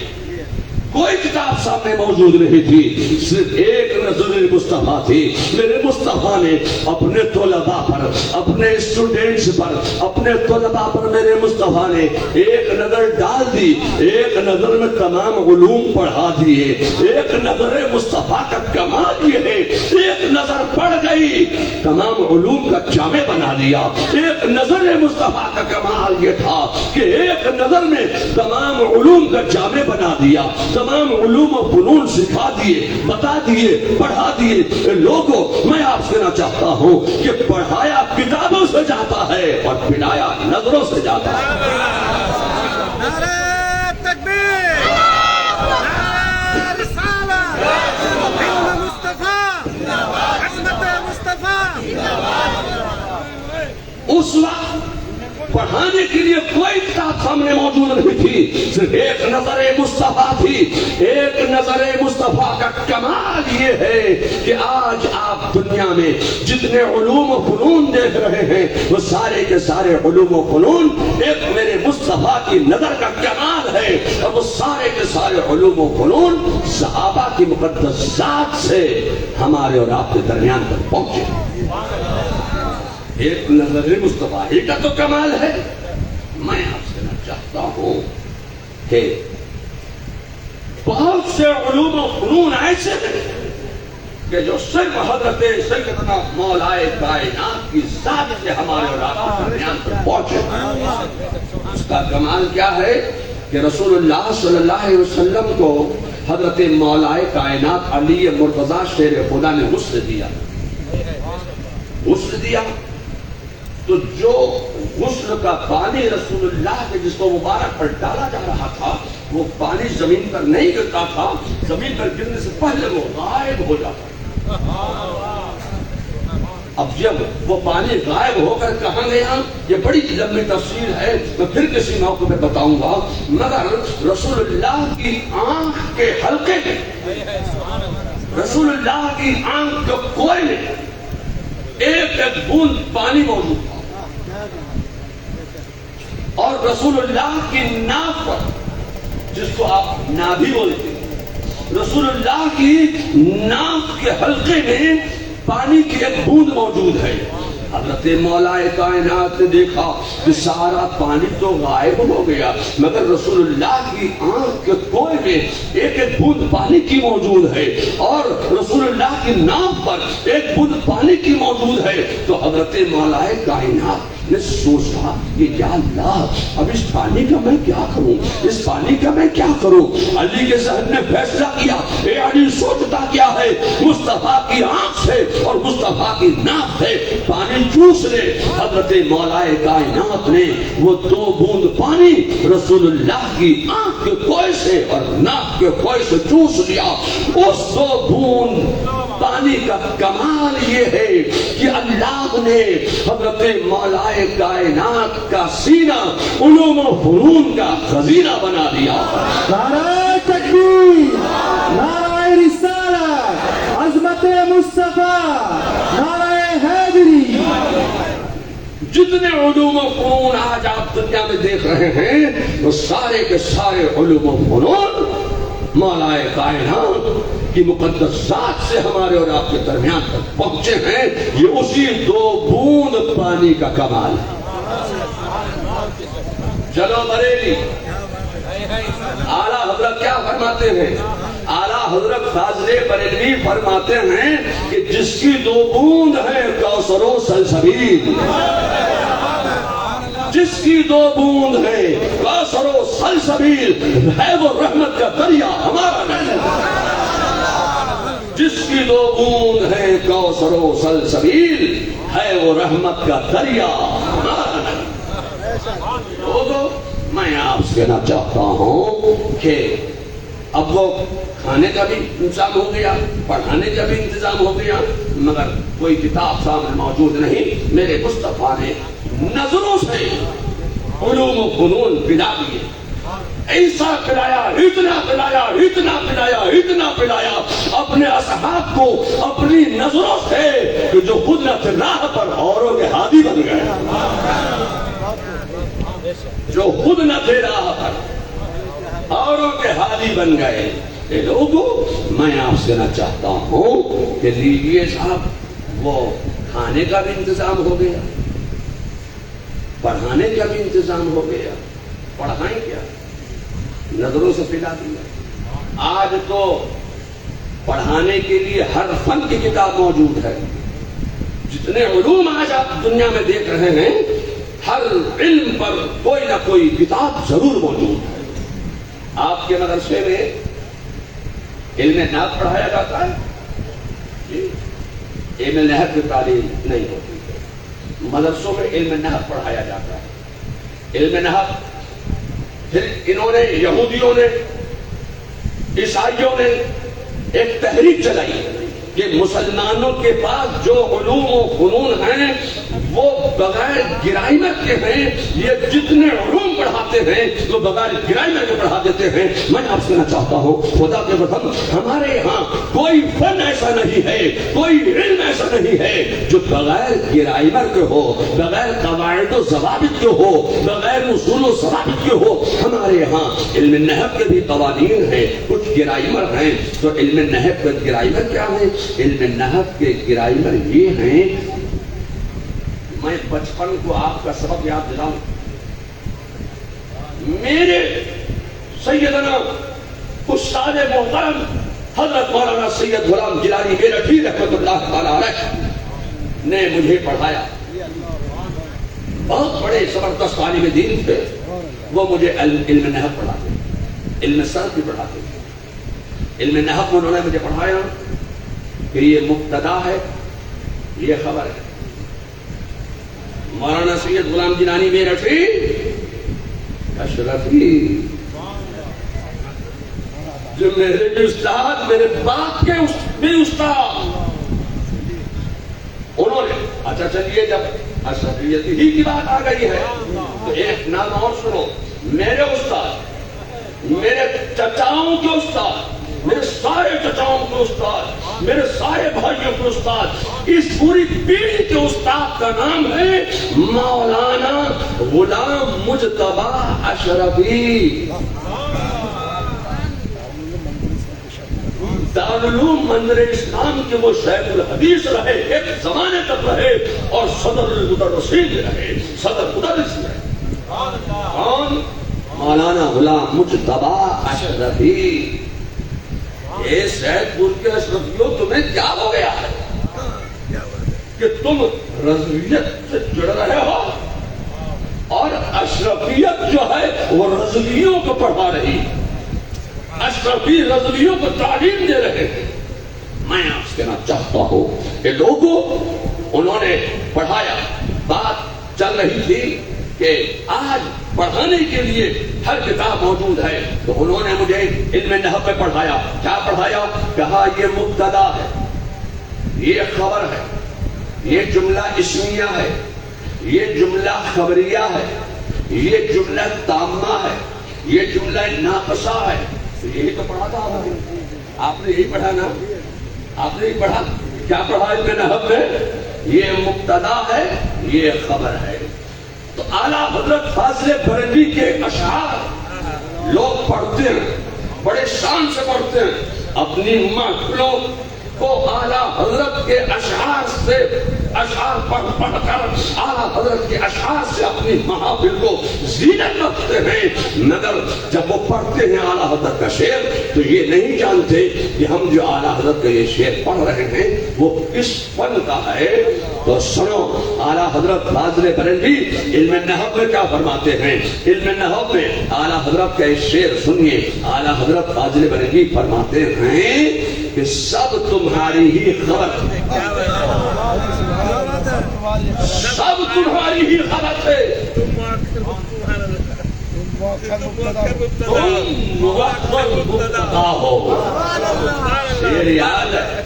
کوئی کتاب سامنے موجود نہیں تھی، صرف ایک نظر مصطفیٰ تھی۔ میرے مصطفیٰ نے اپنے طلباء پر، اپنے اسٹوڈنٹس پر، اپنے طلباء پر میرے مصطفیٰ نے ایک نظر ڈال دی، ایک نظر میں تمام علوم پڑھا دیے۔ ایک نظر مصطفیٰ کا کمال یہ ہے، ایک نظر پڑ گئی تمام علوم کا جامع بنا دیا۔ ایک نظر مصطفیٰ کا کمال یہ تھا کہ ایک نظر میں تمام علوم کا جامع بنا دیا، تمام علوم و فنون سکھا دیے، بتا دیے، پڑھا دیے۔ لوگوں میں آپ سے کہنا چاہتا ہوں کہ پڑھایا کتابوں سے جاتا ہے اور پڑھایا نظروں سے جاتا ہے۔ نعرہ تکبیر، نعرہ رسالت، علم مصطفیٰ، عظمت مصطفیٰ۔ اس وقت پڑھانے کے لیے کوئی کتاب سامنے موجود نہیں تھی، صرف ایک نظر مصطفیٰ تھی۔ ایک نظر مصطفیٰ کا کمال یہ ہے کہ آج آپ دنیا میں جتنے علوم و فنون دیکھ رہے ہیں وہ سارے کے سارے علوم و فنون ایک میرے مصطفیٰ کی نظر کا کمال ہے، اور وہ سارے کے سارے علوم و فنون صحابہ کی مقدس ذات سے ہمارے اور آپ کے درمیان تک پہنچے۔ ایک نظر مصطفیٰ ہی کا تو کمال ہے۔ میں آپ سے کہنا چاہتا ہوں کہ بہت سے علوم و فنون ایسے ہیں کہ جو صرف حضرت سیدنا مولائے کائنات کی ذات سے ہمارے اور آپ کے درمیان تک پہنچے۔ اس کا کمال کیا ہے کہ رسول اللہ صلی اللہ علیہ وسلم کو حضرت مولائے کائنات علی مرتضیٰ شیر خدا نے غسل دیا، غسل دیا تو جو غسل کا پانی رسول اللہ کے جسم مبارک پر ڈالا جا رہا تھا وہ پانی زمین پر نہیں گرتا تھا، زمین پر گرنے سے پہلے وہ غائب ہو جاتا۔ اب جب وہ پانی غائب ہو کر کہاں گیا یہ بڑی لمبی تفصیل ہے، میں پھر کسی موقع پہ بتاؤں گا، مگر رسول اللہ کی آنکھ کے حلقے میں، رسول اللہ کی آنکھ کے کوئے میں ایک ایک بوند پانی موجود تھا، اور رسول اللہ کی ناف پر، جس کو آپ نابھی بولتے ہیں، رسول اللہ کی ناف کے حلقے میں پانی کی ایک بوند موجود ہے۔ حضرت مولائے کائنات نے دیکھا کہ سارا پانی تو غائب ہو گیا، مگر رسول اللہ کی آنکھ کے کوئے میں ایک ایک بوند پانی کی موجود ہے، اور رسول اللہ کی ناف پر ایک بوند پانی کی موجود ہے۔ تو حضرت مولائے کائنات نے سوچا کہ یا اللہ اب اس پانی کا میں کیا کروں، اس پانی کا میں کیا کروں۔ علی کے ذہن نے فیصلہ کیا، اے علی سوچتا کیا ہے، مصطفیٰ کی آنکھ سے اور مصطفیٰ کی ناک سے پانی چوس لے۔ حضرت مولائے کائنات نے وہ 2 بوند پانی رسول اللہ کی آنکھ کے کوئے سے اور ناک کے کوئے سے چوس لیا۔ اس 2 بوند پانی کا کمال یہ ہے کہ اللہ نے حضرت مولائے کائنات کا سینہ علوم و فنون کا خزینہ بنا دیا۔ نعرہ تکبیر، نعرہ رسالت، عظمت مصطفیٰ، نعرہ حیدری۔ جتنے علوم و فنون آج آپ دنیا میں دیکھ رہے ہیں وہ سارے کے سارے علوم و فنون مولائے کائنات کی مقدس ذات سے ہمارے اور آپ کے درمیان تک پہنچے ہیں۔ یہ اسی 2 بوند پانی کا کمال ہے۔ چلو بریلی، اعلیٰ حضرت کیا فرماتے ہیں؟ اعلیٰ حضرت فاضل بریلوی فرماتے ہیں کہ جس کی 2 بوند ہے کوثر و سلسبیل، جس کی 2 بوند ہے کوثر و سلسبیل ہے وہ رحمت کا دریا ہمارا نہیں۔ جس کی 2 بوند ہے کوثر و سلسبیل ہے وہ رحمت کا دریا ہمارا نہیں۔ لوگوں میں آپ سے کہنا چاہتا ہوں کہ اب وہ کھانے کا بھی انتظام ہو گیا، پڑھانے کا بھی انتظام ہو گیا، مگر کوئی کتاب سامنے موجود نہیں۔ میرے مصطفیٰ نے نظروں سے علوم و فنون پلا دیے، ایسا پلایا، اتنا پلایا، اتنا پلایا، اتنا پلایا اپنے اصحاب کو اپنی نظروں سے کہ جو خود نہ تھے راہ پر اوروں کے ہادی بن گئے، جو خود نہ تھے راہ پر اوروں کے ہادی بن گئے۔ اے لوگوں میں آپ سے کہنا چاہتا ہوں کہ لیجیے صاحب وہ کھانے کا بھی انتظام ہو گیا، پڑھانے کا بھی انتظام ہو گیا، پڑھائیں کیا؟ نظروں سے پلا دیا۔ آج تو پڑھانے کے لیے ہر فن کی کتاب موجود ہے۔ جتنے علوم آج آپ دنیا میں دیکھ رہے ہیں ہر علم پر کوئی نہ کوئی کتاب ضرور موجود ہے۔ آپ کے مدرسے میں علم نحو پڑھایا جاتا ہے؟ جی، علم نحو کی تعلیم نہیں ہوتی ہے، مدرسوں میں علم نحو پڑھایا جاتا ہے۔ علم نحو پھر انہوں نے یہودیوں نے عیسائیوں نے ایک تحریک چلائی کہ مسلمانوں کے پاس جو علوم و فنون ہیں وہ بغیر گرائمر کے ہیں، یہ جتنے علوم پڑھاتے ہیں وہ بغیر گرائمر کے پڑھا دیتے ہیں۔ میں آپ سے کہنا چاہتا ہوں خدا کے قسم ہمارے یہاں کوئی فن ایسا نہیں ہے، کوئی علم ایسا نہیں ہے جو بغیر گرائمر کے ہو، بغیر قواعد و ضوابط کے ہو، بغیر اصول و ضوابط کے ہو۔ ہمارے یہاں علم نحو کے بھی قوانین ہیں، کچھ گرائمر ہیں۔ تو علم نحو کے گرائمر کیا ہے؟ علم نحو کے گرائمر یہ ہیں، میں بچپن کو آپ کا سبق یاد دلاؤں، میرے سیدنا استاد محترم حضرت مولانا سید غلام گیلانی میرٹھی رحمۃ اللہ تعالی علیہ نے مجھے پڑھایا۔ بہت بڑے زبردست عالم دین تھے، وہ مجھے علم نحو پڑھاتے، علم صرف بھی پڑھاتے۔ علم نحو میں انہوں نے مجھے پڑھایا کہ یہ مبتدا ہے، یہ خبر ہے۔ مولانا سید غلام گیلانی میرٹھی اشرفی جو میرے بھی استاد، میرے باپ کے بھی استاد، انہوں نے اچھا چلیے جب اشرفیت ہی کی بات آ گئی ہے تو ایک نام اور سنو۔ میرے استاد، میرے چچاؤں کے استاد، میرے سارے چچاؤں کے استاد، میرے سارے بھائیوں کے استاد، اس پوری پیڑھی کے استاد کا نام ہے مولانا غلام مجتبی اشرفی۔ دارالعلوم منظر اسلام کے وہ شیخ الحدیث رہے، ایک زمانے تک رہے اور صدر المدرسین رہے، صدر مدرس رہے۔ کون؟ مولانا غلام مجتبی اشرفی۔ اے سید پور کے اشرفیوں، تمہیں کیا ہو گیا ہے کہ تم رضویت سے جڑ رہے ہو؟ اشرفیت جو ہے وہ رضویوں کو پڑھا رہی، اشرفی رضویوں کو تعلیم دے رہے ہیں۔ میں آپ سے کہنا چاہتا ہوں کہ لوگوں انہوں نے پڑھایا، بات چل رہی تھی کہ آج پڑھانے کے لیے ہر کتاب موجود ہے، تو انہوں نے مجھے علم نحو میں پڑھایا۔ کیا پڑھایا؟ کہا یہ مبتدا ہے، یہ خبر ہے، یہ جملہ اسمیہ ہے، یہ جملہ خبریہ ہے، یہ جملہ تامہ ہے، یہ جملہ ناقصہ ہے۔ تو یہی تو پڑھا تھا آپ نے، یہی پڑھا نا؟ آپ نے یہی پڑھا؟ کیا پڑھا علم نحو میں؟ یہ مبتدا ہے، یہ خبر ہے۔ تو اعلیٰ حضرت فاضل بریلوی کے اشعار لوگ پڑھتے ہیں، بڑے شان سے پڑھتے ہیں، اپنی محفلوں کو اعلیٰ حضرت کے اشعار سے، اشعار پڑھ کر اعلیٰ حضرت کے اشعار سے اپنی محافل کو زینت رکھتے ہیں، مگر جب وہ پڑھتے ہیں اعلیٰ حضرت کا شعر تو یہ نہیں جانتے کہ ہم جو اعلیٰ حضرت کا یہ شعر پڑھ رہے ہیں وہ کس فن کا ہے۔ تو سنو اعلیٰ حضرت فاضل بریلوی علم نحو میں کیا فرماتے ہیں۔ علم نحو میں اعلیٰ حضرت کا ایک شعر سنیے۔ اعلیٰ حضرت فاضل بریلوی فرماتے ہیں کہ سب تمہاری ہی خبر، سب تمہاری ہی خبر ہے، تم موخر مبتدا ہو۔ شعر یاد ہے،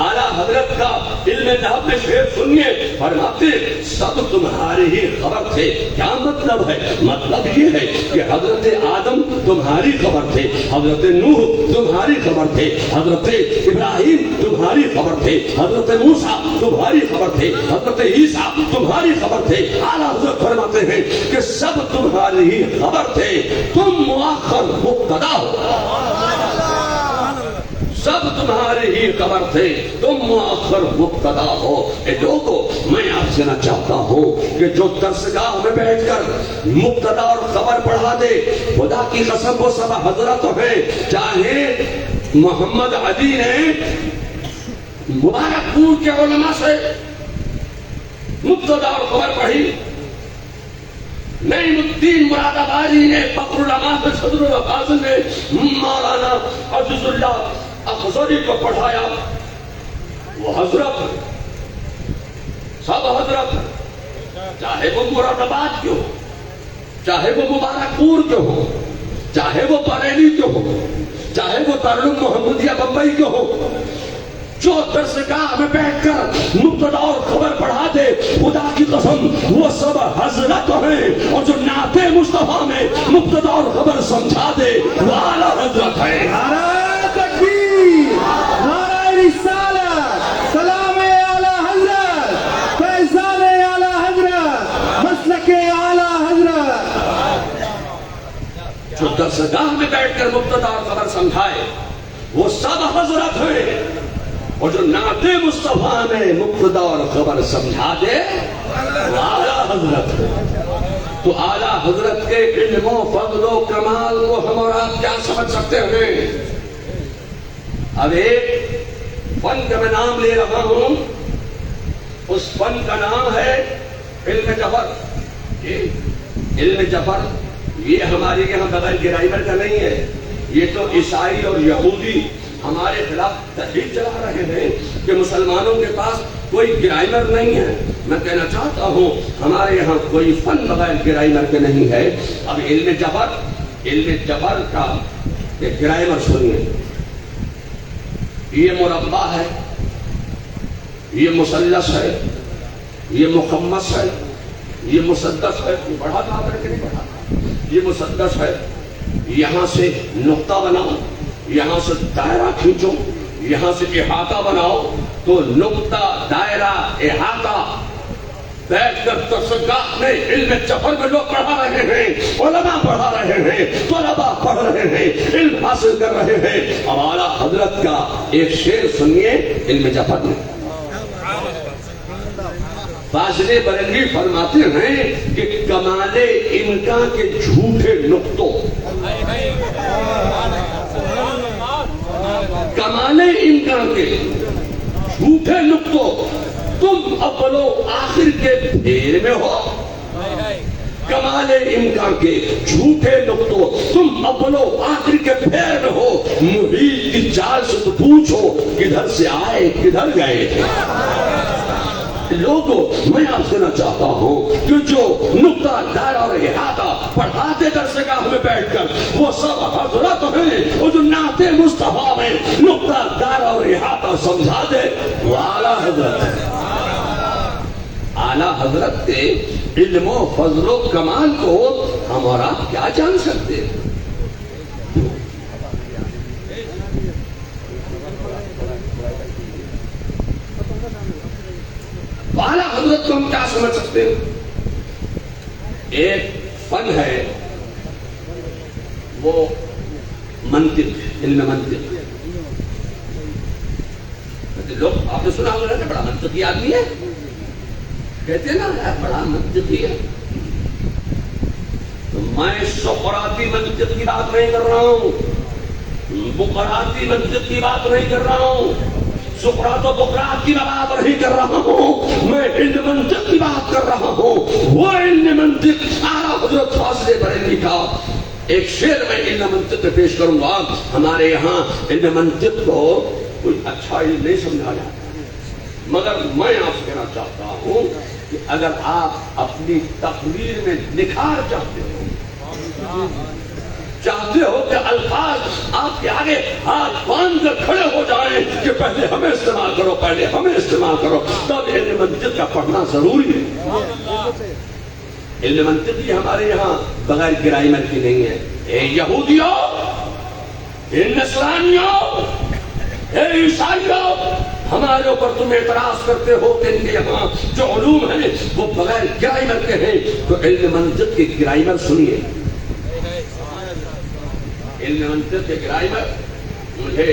اعلیٰ حضرت کا علم نحو میں شعر سنیے، فرماتے سب تمہاری ہی خبر تھے۔ کیا مطلب ہے؟ مطلب یہ ہے کہ حضرت آدم تمہاری خبر تھے، حضرت نوح تمہاری خبر تھے، حضرت ابراہیم تمہاری خبر تھے، حضرت موسیٰ تمہاری خبر تھے، حضرت عیسیٰ تمہاری خبر تھے۔ اعلیٰ حضرت فرماتے ہیں کہ سب تمہاری ہی خبر تھے، تم مؤخر مبتدا ہو۔ سب تمہاری ہی خبر تھے، تم مؤخر مبتدا ہو۔ اے لوگو میں آپ سے نہ چاہتا ہوں کہ جو درسگاہ میں بیٹھ کر مبتدا اور خبر پڑھا دے، خدا کی قسم وہ سب حضرت ہیں، چاہے محمد علی نے مبارک پور کے علماء سے مبتدا اور خبر پڑھی، نعیم الدین مراد آبادی نے، فخر العلماء صدر الفاضل نے مولانا عزیز اللہ اخضری کو پڑھایا، وہ حضرت سب حضرت، چاہے وہ مراد آباد کیوں ہو، چاہے وہ مبارک پور کیوں ہو، چاہے وہ بریلی کیوں ہو، چاہے وہ دارالعلوم محمدیہ بمبئی کیوں ہو، جو درسگاہ میں بیٹھ کر مبتدا اور خبر پڑھا دے، خدا کی قسم وہ سب حضرت ہیں، اور جو نعت مصطفیٰ میں مبتدا اور خبر سمجھا دے وہ اعلیٰ حضرت ہے۔ نعرہ تکبیر، نعرہ رسالت، سلام اعلیٰ حضرت، فیضان اعلیٰ حضرت، مسلک اعلیٰ حضرت۔ جو درسگاہ میں بیٹھ کر مبتدا اور خبر سمجھائے وہ سب حضرت ہیں، اور جو نعت مصطفیٰ میں مبتدا اور خبر سمجھا دے وہ اعلیٰ حضرت ہے۔ تو اعلیٰ حضرت کے علم و فضل و کمال کو ہم اور آپ کیا سمجھ سکتے ہیں؟ اب ایک فن کا میں نام لے رہا ہوں، اس فن کا نام ہے علم جبر۔ علم جبر یہ ہمارے یہاں بغیر گرائمر کا نہیں ہے، یہ تو عیسائی اور یہودی ہمارے خلاف تحریک چلا رہے ہیں کہ مسلمانوں کے پاس کوئی گرائمر نہیں ہے۔ میں کہنا چاہتا ہوں ہمارے یہاں کوئی فن بغیر گرائمر کے نہیں ہے۔ اب علم جبر کا ایک گرائمر سنیے۔ یہ مربع ہے، یہ مثلث ہے، یہ مخمس ہے، یہ مسدس ہے۔ یہ بڑھا تھا کہ نہیں بڑھا تھا؟ یہ مسدس ہے، یہاں سے نقطہ بناؤ، یہاں سے دائرہ کھینچو، یہاں سے احاطہ بناؤ، تو نقطہ، دائرہ، احاطہ بیٹھ کر درسگاہ میں علم جبر میں لوگ پڑھا رہے ہیں، علماء پڑھا رہے ہیں، طلباء پڑھ رہے ہیں، علم حاصل کر رہے ہیں۔ اب اعلیٰ حضرت کا ایک شعر سنیے علم جبر میں۔ فاضل بریلوی فرماتے ہیں کہ کمال امکان کے جھوٹے نقطوں، کمال امکان کے جھوٹے نقطوں، تم اول و آخر کے پھیر میں ہو، کمال امکان کے جھوٹے نقطوں تم اولو آخر کے پھیر میں ہو محیط کی چال سے تو پوچھو کدھر سے آئے کدھر گئے لوگوں میں آپ کہنا چاہتا ہوں کہ جو نقطہ دائرہ اور احاطہ پڑھاتے درسگاہ میں بیٹھ کر وہ سب حضرت ہیں وہ جو نعت مصطفیٰ میں نقطہ دائرہ اور احاطہ سمجھا دے وہ اعلیٰ حضرت ہے اعلیٰ حضرت کے علم و فضل و کمال کو ہم اور آپ کیا جان سکتے ہیں اعلیٰ حضرت کو ہم کیا سمجھ سکتے ہیں ایک فن ہے وہ منطق علم منطق لوگ آپ نے سنا ہوگا نا بڑا منطقی آدمی ہے کہتے ہیں نا بڑا منطقی ہے تو میں سقراطی منطق کی بات نہیں کر رہا ہوں بقراطی منطق کی بات نہیں کر رہا ہوں سقراط و بقراط کی بات نہیں کر رہا ہوں میں علم منطق کی بات کر رہا ہوں وہ علم منطق اعلیٰ حضرت فاضل بریلوی کا ایک شعر میں علم منطق میں پیش کروں گا ہمارے یہاں علم منطق کو کوئی اچھا علم نہیں سمجھا جاتا مگر میں آپ سے کہنا چاہتا ہوں کہ اگر آپ اپنی تقریر میں نکھار چاہتے ہو کہ الفاظ آپ کے آگے ہاتھ باندھ کر کھڑے ہو جائیں کہ پہلے ہمیں استعمال کرو پہلے ہمیں استعمال کرو تب علم منطق کا پڑھنا ضروری ہے علم منطق یہ ہمارے یہاں بغیر گرامر کی نہیں ہے اے یہودیوں اے نصرانیوں اے عیسائیوں ہمارے اوپر تم اعتراض کرتے ہو کہ ان کے یہاں جو علوم ہیں وہ بغیر گرامر کے ہیں تو علم منطق کی گرامر سنیے علم منطق کے گرامر مجھے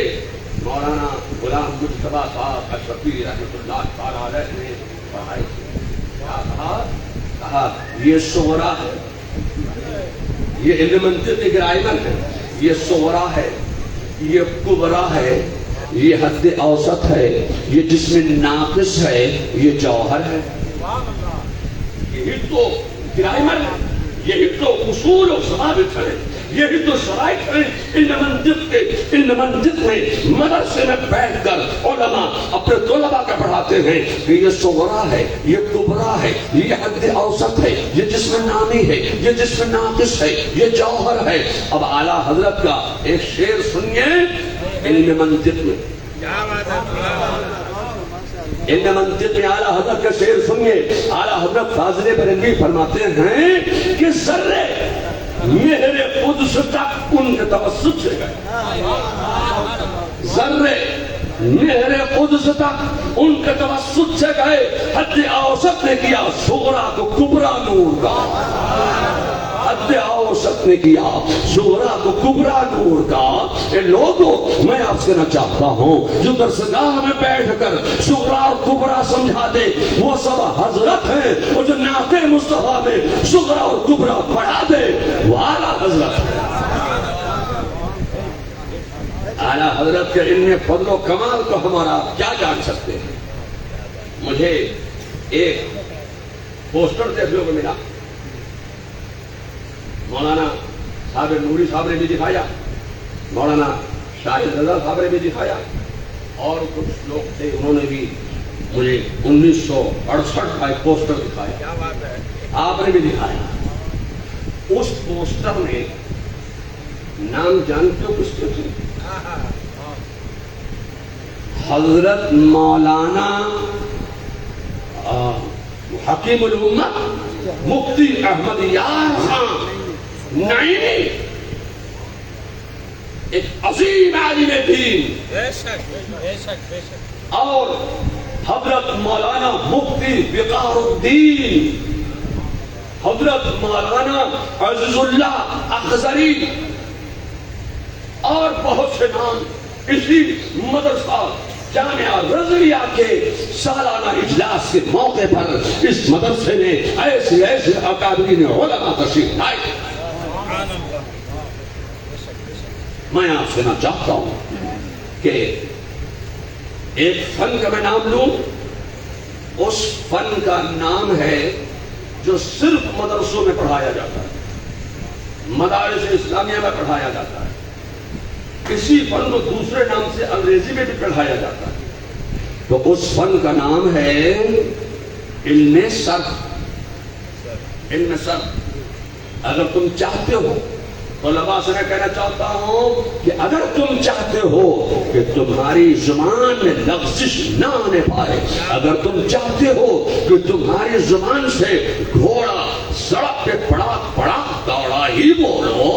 مولانا غلام مصطفیٰ صاحب اشرفی رحمۃ اللہ تعالی علیہ نے پڑھائی کیا کہا یہ صغرا ہے یہ علم منطق کی گرامر ہے یہ صغرا ہے یہ کبرا ہے یہ حد اوسط ہے یہ جسم ناقص ہے یہ جوہر ہے یہی تو گرامر ہے یہی تو اصول و ضوابط ہے یہی تو شرائط ہے علم منطق میں مدرسے میں بیٹھ کر علماء اپنے طلباء کا پڑھاتے ہیں کہ یہ صغرا ہے یہ کبرا ہے یہ حد اوسط ہے یہ جسم نامی ہے یہ جسم ناقص ہے یہ جوہر ہے اب اعلیٰ حضرت کا ایک شعر سنیے علم منطق میں علم منطق میں اعلیٰ حضرت کا شعر سنیے اعلیٰ حضرت فاضل بریلوی فرماتے ہیں کہ ذرے مہر قدس تک ان کے توسط سے گئے ذرے مہر قدس تک ان کے توسط سے گئے حد اوسط نے کیا صغرا کو کبرا نور کا حد اوسط نے کیا صغرا کو کبرا نور کا اے لوگوں میں آپ سے کہنا چاہتا ہوں جو درسگاہ میں بیٹھ کر صغرا اور کبرا سمجھا دے وہ سب حضرت ہیں وہ جو نعت مصطفیٰ میں صغرا اور کبرا پڑھا دے وہ اعلیٰ حضرت ہے اعلیٰ حضرت کے علم فضل و کمال کو ہمارا کیا جان سکتے ہیں مجھے ایک پوسٹر دیکھنے کو ملا مولانا صاحب نوری صاحب نے بھی دکھایا مولانا شاہد رضا صاحب نے بھی دکھایا اور کچھ لوگ تھے انہوں نے بھی مجھے 1968 کا ایک پوسٹر دکھایا آپ نے بھی دکھایا اس پوسٹر میں نام جانتے ہو کس کے تھے حضرت مولانا حکیم الامہ مفتی احمد یار خان نعیمی ایک عظیم عالم دین اور حضرت مولانا مفتی وقار الدین حضرت مولانا عزیز اللہ اخضری اور بہت سے نام اسی مدرسہ جامعہ رضویہ کے سالانہ اجلاس کے موقع پر اس مدرسے نے ایسے ایسے اکابرین علماء تشریف لائے میں آپ سے کہنا چاہتا ہوں کہ ایک فن کا میں نام لوں اس فن کا نام ہے جو صرف مدرسوں میں پڑھایا جاتا ہے، مدارس اسلامیہ میں پڑھایا جاتا ہے، اسی فن کو دوسرے نام سے انگریزی میں بھی پڑھایا جاتا ہے، تو اس فن کا نام ہے علم صرف. علم صرف. اگر تم چاہتے ہو، طلباء سے میں کہنا چاہتا ہوں کہ اگر تم چاہتے ہو کہ تمہاری زبان میں لغزش نہ آنے پائے، اگر تم چاہتے ہو کہ تمہاری زبان سے گھوڑا سڑک پہ پڑاک پڑاک دوڑا ہی بولو،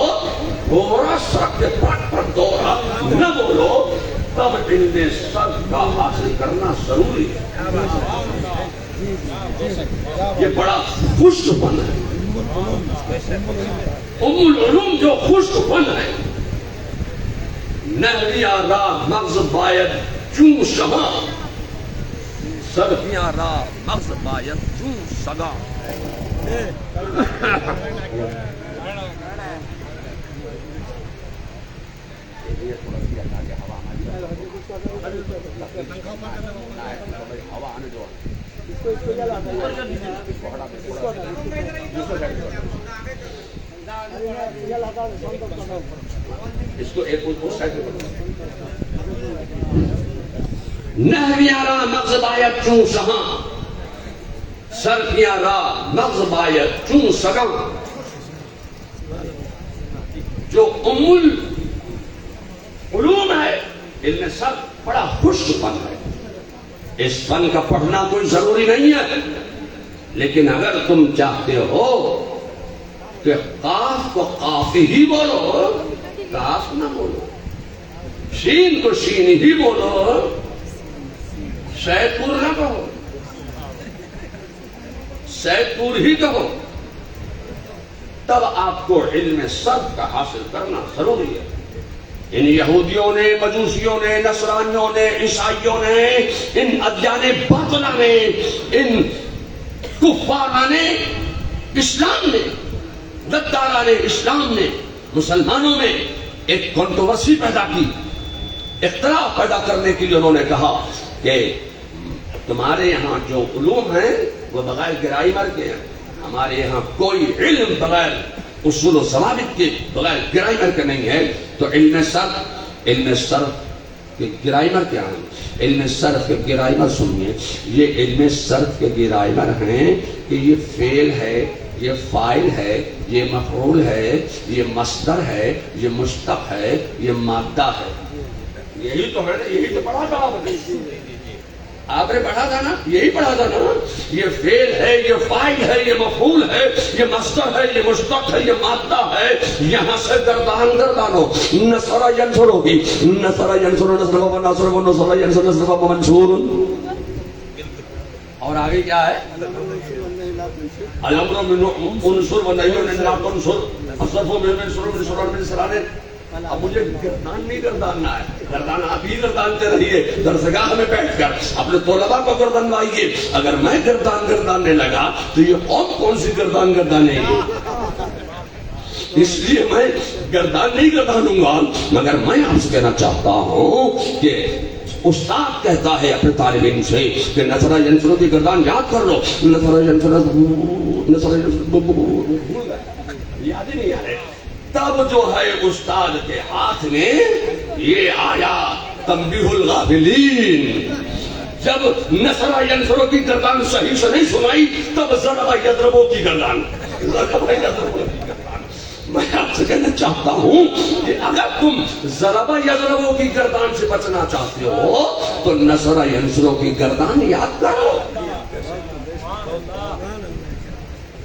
گھوڑا سڑک پہ پڑاک پڑاک دوڑا نہ بولو، تب علم صرف کا حاصل کرنا ضروری ہے. یہ بڑا خشک فن ہے. ام العلوم جو خشک فن ہے، نحویہ راہ مغز باید چون شما، صرفیہ راہ مغز باید چون سگا. اس کو ایک نحویہ راہ مغز باید چون شما، صرفیہ راہ مغز باید چون سگا. جو ام العلوم ہے، علم صرف بڑا خشک فن ہے. اس فن کا پڑھنا کوئی ضروری نہیں ہے، لیکن اگر تم چاہتے ہو کہ قاف کو قاف ہی بولو، قاف نہ بولو، شین کو شین ہی بولو، سید پور نہ کہو، سید پور ہی کہو، تب آپ کو علم صرف کا حاصل کرنا ضروری ہے. ان یہودیوں نے، مجوسیوں نے، نصرانیوں نے، عیسائیوں نے، ان ادیان باطلہ نے، ان کفاران اسلام نے، غداران اسلام نے مسلمانوں میں ایک کنٹروورسی پیدا کی. اختلاف پیدا کرنے کے لیے انہوں نے کہا کہ تمہارے یہاں جو علوم ہیں وہ بغیر گرائمر کے ہیں، ہمارے یہاں کوئی علم بغیر اصول و ضوابط کے، بغیر گرائمر کے نہیں ہے. تو علم صرف کے گرائمر کیا ہیں؟ علم صرف کے گرائمر سنیے. یہ علم صرف کے گرائمر ہیں کہ یہ فعل ہے، یہ فاعل ہے، یہ مفعول ہے، یہ مصدر ہے، یہ مشتق ہے، یہ مادہ ہے. یہی تو ہے نا، یہی تو پڑھا تھا آپ نے پڑھا تھا نا، یہی پڑھا تھا نا. یہ فعل ہے، یہ فاعل ہے، یہ مفعول ہے، یہ مصدر ہے، یہ مشتق ہے، یہ مادہ ہے. یہاں سے گردانو. نصر ینصر ہوگی، نصر ینصر نصر و نصر و نصر ینصر نصر و منصور. اور آگے کیا ہے؟ الامر من انصر و نہی عن لا تنصر، اصرف من انصر من سرانے. اب مجھے گردان نہیں گرداننا ہے، گردان آپ ہی گردانتے رہیے درسگاہ میں بیٹھ کر، اپنے طلباء کو گردانوائیے. اگر میں گرداننے لگا تو یہ قوم کون سی گردان گردانے گی؟ اس لیے میں گردان نہیں گردانوں گا. مگر میں آپ سے کہنا چاہتا ہوں کہ استاد کہتا ہے اپنے طالب علم سے کہ نصر ینصر کی گردان یاد کر لو. نصر ینصر یاد ہی نہیں آ رہے. تب جو ہے استاد کے ہاتھ میں یہ آیا تنبیہ الغافلین. جب نصر ینصر کی گردان صحیح سے نہیں سنائی، تب ضرب یضرب کی گردان. میں آپ سے کہنا چاہتا ہوں کہ اگر تم ضرب یضرب کی گردان سے بچنا چاہتے ہو تو نصر ینصر کی گردان یاد کرو.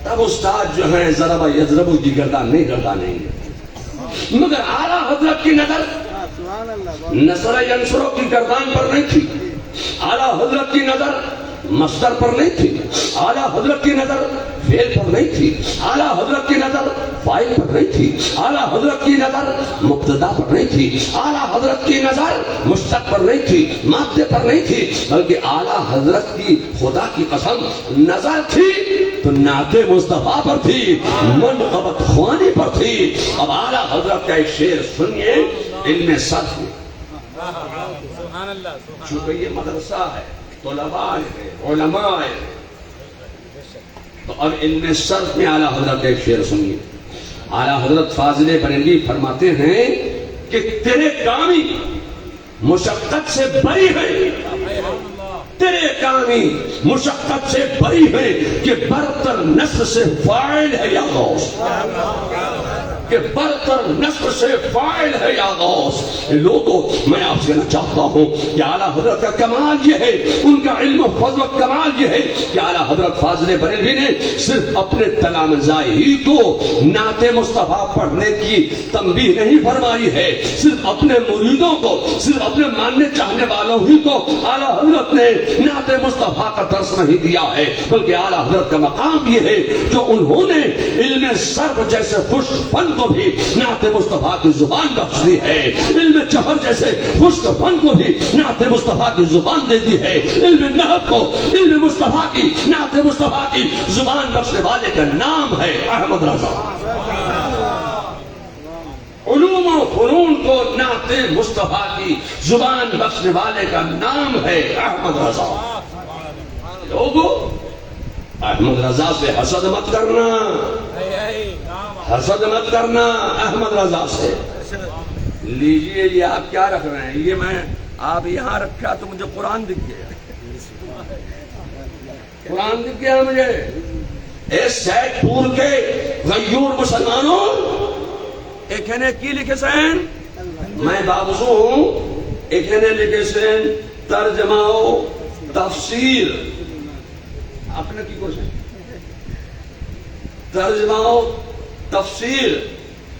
تب استاد جو ہے ضرب یضرب کی گردان نہیں گردانیں گے. مگر اعلیٰ حضرت کی نظر نصر ینصر کی گردان پر نہیں تھی، اعلیٰ حضرت کی نظر مصدر پر نہیں تھی، اعلیٰ حضرت کی نظر فعل پر نہیں تھی، اعلیٰ حضرت کی نظر فاعل پر نہیں تھی، اعلیٰ حضرت کی نظر مبتدا پر نہیں تھی، اعلیٰ حضرت کی نظر مشتق پر نہیں تھی، مادے پر نہیں تھی، بلکہ اعلیٰ حضرت کی خدا کی قسم نظر تھی تو نعت مصطفیٰ پر تھی، منقبت خوانی پر تھی. اب اعلیٰ حضرت کا ایک شعر سنیے علم صرف میں. چونکہ یہ مدرسہ ہے، طلباء ہیں، علماء ہیں، تو اب علم صرف میں اعلیٰ حضرت ایک شعر سنیے. اعلیٰ حضرت فاضل بریلوی فرماتے ہیں کہ تیرے کامی مشقت سے بری ہے، تیرے کامی مشقت سے بری ہے کہ برتر نصر سے فاعل ہے یا غوث، کہ برتر نصر سے فاعل ہے یا غوث. لوگوں میں آپ سے کہنا چاہتا ہوں کہ اعلیٰ حضرت کا کمال یہ ہے، ان کا علم و فضل و کمال یہ ہے کہ اعلیٰ حضرت فاضل بریلوی نے صرف اپنے تلامذہ ہی کو نعت مصطفیٰ پڑھنے کی تنبیہ نہیں فرمائی ہے، صرف اپنے مریدوں کو، صرف اپنے ماننے چاہنے والوں ہی کو اعلیٰ حضرت نے نعت مصطفیٰ کا درس نہیں دیا ہے، بلکہ اعلیٰ حضرت کا مقام یہ ہے جو انہوں نے علم صرف جیسے خشک فن کو بھی نعت مصطفیٰ کی زبان بخش دی ہے، علم چہر جیسے خشک فن کو بھی نعت مصطفیٰ کی زبان دے دی ہے، علم نحو کو علم مصطفیٰ کی نعت مصطفیٰ کی زبان بخشنے والے کا نام ہے احمد رضا. علوم و فنون کو نعت مصطفیٰ کی زبان بخشنے والے کا نام ہے احمد رضا. لوگو احمد رضا سے حسد مت کرنا، حسد مت کرنا احمد رضا سے. لیجئے یہ آپ کیا رکھ رہے ہیں؟ یہ میں آپ یہاں رکھا تو مجھے قرآن دکھ گیا، قرآن دکھ گیا مجھے. اے سیٹ پور کے غیور مسلمانوں، ایک نے کی لکھے سین میں بابزو ہوں، ایک نے لکھے سین ترجمہ و تفسیر، اپنے کی کوشش ترجمہ و تفسیر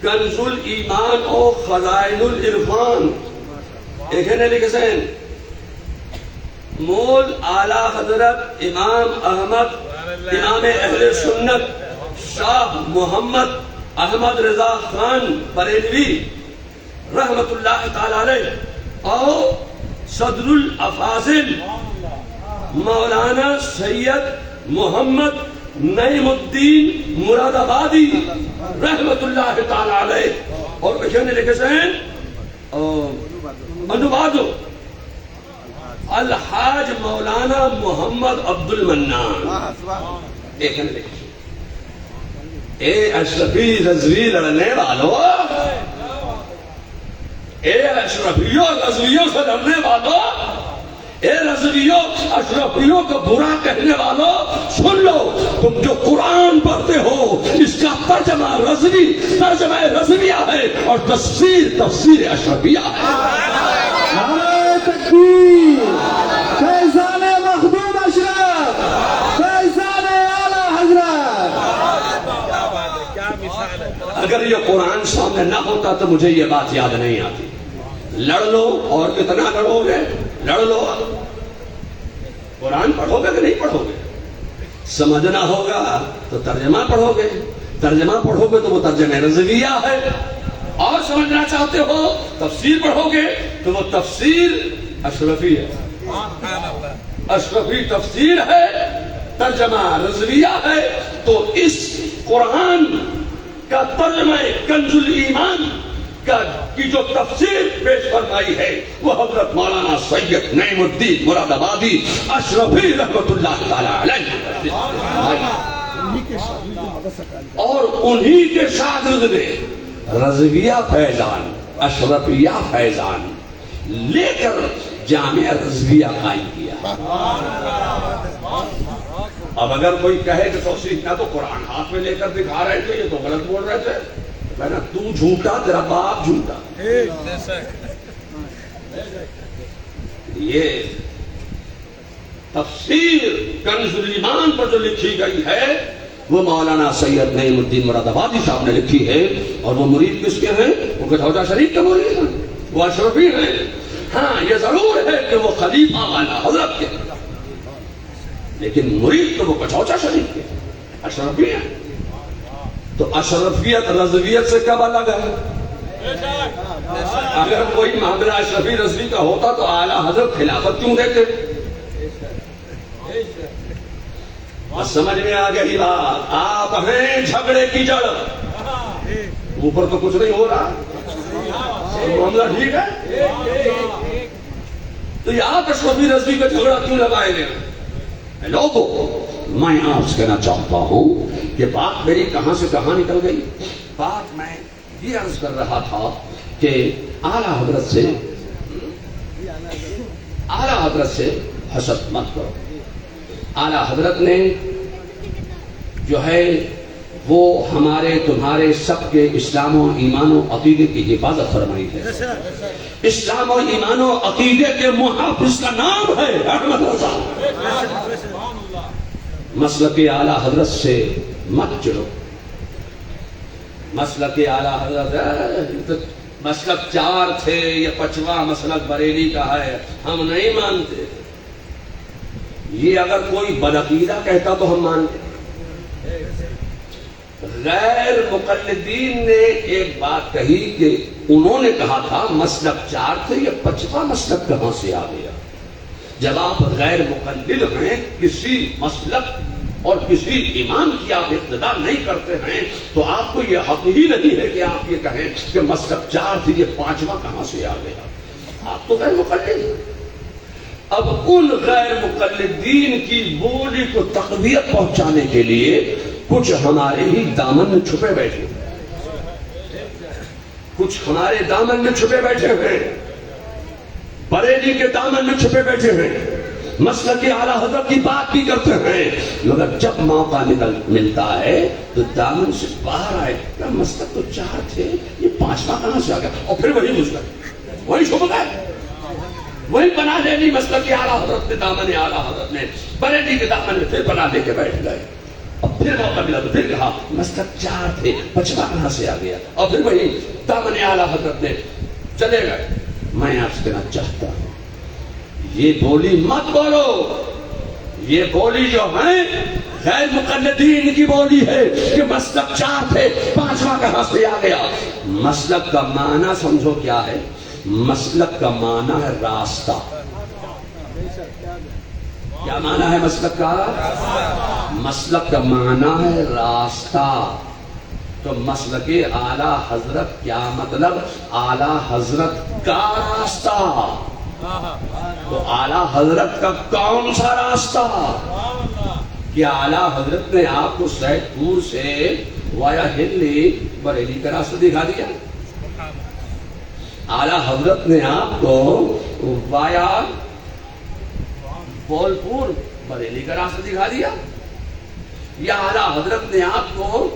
کنز الایمان و خزائن العرفان. ایک نے لکھے سین مول اعلیٰ حضرت امام احمد امام اہل سنت شاہ محمد احمد رضا خان بریلوی رحمت اللہ تعالی علیہ اور صدر الافاضل مولانا سید محمد نعیم الدین مراد آبادی رحمت اللہ تعالی علیہ، اور کہنے لکھے ہیں انوادو الحاج مولانا محمد عبد المنان. ایک نے لکھے اے اشرفی رضوی لڑنے والوں، اے اشرفیوں رضویوں سے لڑنے والوں، اے رضویوں اشرفیوں کو برا کہنے والوں، سن لو تم جو قرآن پڑھتے ہو اس کا ترجمہ رضوی ترجمہ رضویہ ہے اور تفسیر اشرفیہ ہے. نعرہ تکبیر، فیضان مخدوم اشرف، فیضان اعلیٰ حضرت. اگر یہ قرآن سامنے نہ ہوتا تو مجھے یہ بات یاد نہیں آتی. لڑ لو اور کتنا لڑو گے، لڑ لو. قرآن پڑھو گے کہ نہیں پڑھو گے؟ سمجھنا ہوگا تو ترجمہ پڑھو گے، ترجمہ پڑھو گے تو وہ ترجمہ رضویہ ہے. اور سمجھنا چاہتے ہو تفسیر پڑھو گے تو وہ تفسیر اشرفی ہے، اشرفی تفسیر ہے، ترجمہ رضویہ ہے. تو اس قرآن کا ترجمہ کنز الایمان کی جو تفسیر پیش فرمائی ہے وہ حضرت مولانا سید نعیم الدین مراد آبادی اشرفی رحمت اللہ تعالی علیہ اور انہی کے شاگرد نے رضویہ فیضان اشرفیہ فیضان لے کر جامعہ رضویہ قائم کیا. اب اگر کوئی کہے کہ توصیف نہ تو قرآن ہاتھ میں لے کر دکھا رہے تھے، یہ تو غلط بول رہے تھے، میں نے تو جھوٹا تیرا باپ جھوٹا. یہ تفسیر کنز الایمان پر جو لکھی گئی ہے وہ مولانا سید نعیم الدین مراد آبادی صاحب نے لکھی ہے. اور وہ مرید کس کے ہیں؟ وہ کٹھوٹا شریف کے مرید ہیں، وہ اشرفی ہیں. ہاں یہ ضرور ہے کہ وہ خلیفہ والا حضرت کے، لیکن مرید تو وہ کٹھوٹا شریف کے اشرفی ہیں. تو اشرفیت رضویت سے کب الگ ہے؟ اگر کوئی معاملہ اشرفی رضوی کا ہوتا تو اعلیٰ حضرت خلافت کیوں دیتے؟ بس سمجھ میں آ گئی بات. آپ ہیں جھگڑے کی جڑ، اوپر تو کچھ نہیں ہو رہا، معاملہ ٹھیک ہے. تو یہ آپ اشرفی رضوی کا جھگڑا کیوں لگائے گے؟ لوگوں میں آپ سے کہنا چاہتا ہوں کہ بات میری کہاں سے کہاں نکل گئی. بات میں یہ عرض کر رہا تھا کہ اعلیٰ حضرت سے حسد مت کرو. اعلیٰ حضرت نے جو ہے وہ ہمارے تمہارے سب کے اسلام و ایمان و عقیدے کی حفاظت فرمائی ہے. اسلام و ایمان و عقیدے کے محافظ کا نام ہے احمد رضا. مسلک اعلیٰ حضرت سے مت چلو. مسلک اعلیٰ حضرت مسلک 4 تھے، یہ 5واں مسلک بریلی کا ہے، ہم نہیں مانتے. یہ اگر کوئی بدعقیدہ کہتا تو ہم مانتے. غیر مقلدین نے ایک بات کہی کہ انہوں نے کہا تھا مسلک 4 تھے، یہ 5واں مسلک کہاں سے آ گیا. جب آپ غیر مقلد ہیں، کسی مسلک اور کسی امام کی آپ اقتداء نہیں کرتے ہیں، تو آپ کو یہ حق ہی نہیں ہے کہ آپ یہ کہیں کہ مسلک 4 تھے، یہ 5واں کہاں سے آ گیا. آپ تو غیر مقلد ہیں. اب ان غیر مقلدین کی بولی کو تقویت پہنچانے کے لیے کچھ ہمارے ہی دامن میں چھپے بیٹھے، کچھ ہمارے دامن میں چھپے بیٹھے ہیں، بریلی کے دامن میں چھپے بیٹھے ہیں، مسلک اعلیٰ حضرت کی بات بھی کرتے ہیں، مگر جب موقع ملتا ہے تو دامن سے باہر آئے. کیا مسلک تو 4 تھے، یہ 5واں کہاں سے آ گیا؟ اور پھر وہی گھس گئے، وہی چھپ گئے، وہی بنا لے لی. مسلک اعلیٰ حضرت نے دامن اعلیٰ حضرت نے بریلی کے دامن میں پھر بنا لے کے بیٹھ گئے. اور پھر موقع ملا تو پھر کہا مسلک 4 تھے، 5واں کہاں سے آ گیا؟ اور پھر وہی دامن اعلیٰ حضرت نے چلے گئے. میں آپ سے کہنا چاہتا ہوں یہ بولی مت بولو. یہ بولی جو ہے غیر مقلدین کی بولی ہے کہ مسلک 4 تھے، 5واں کہاں سے آ گیا. مسلک کا معنی سمجھو کیا ہے. مسلک کا معنی ہے راستہ. کیا معنی ہے مسلک کا؟ مسلک کا معنی ہے راستہ. تو مسلک اعلیٰ حضرت کیا مطلب؟ اعلیٰ حضرت کا راستہ. تو اعلیٰ حضرت کا کون سا راستہ؟ کیا اعلیٰ حضرت نے آپ کو سید پور سے وایا ہلی بریلی کا راستہ دکھا دیا؟ اعلیٰ حضرت نے آپ کو وایا بولپور بریلی کا راستہ دکھا دیا؟ یا اعلیٰ حضرت نے آپ کو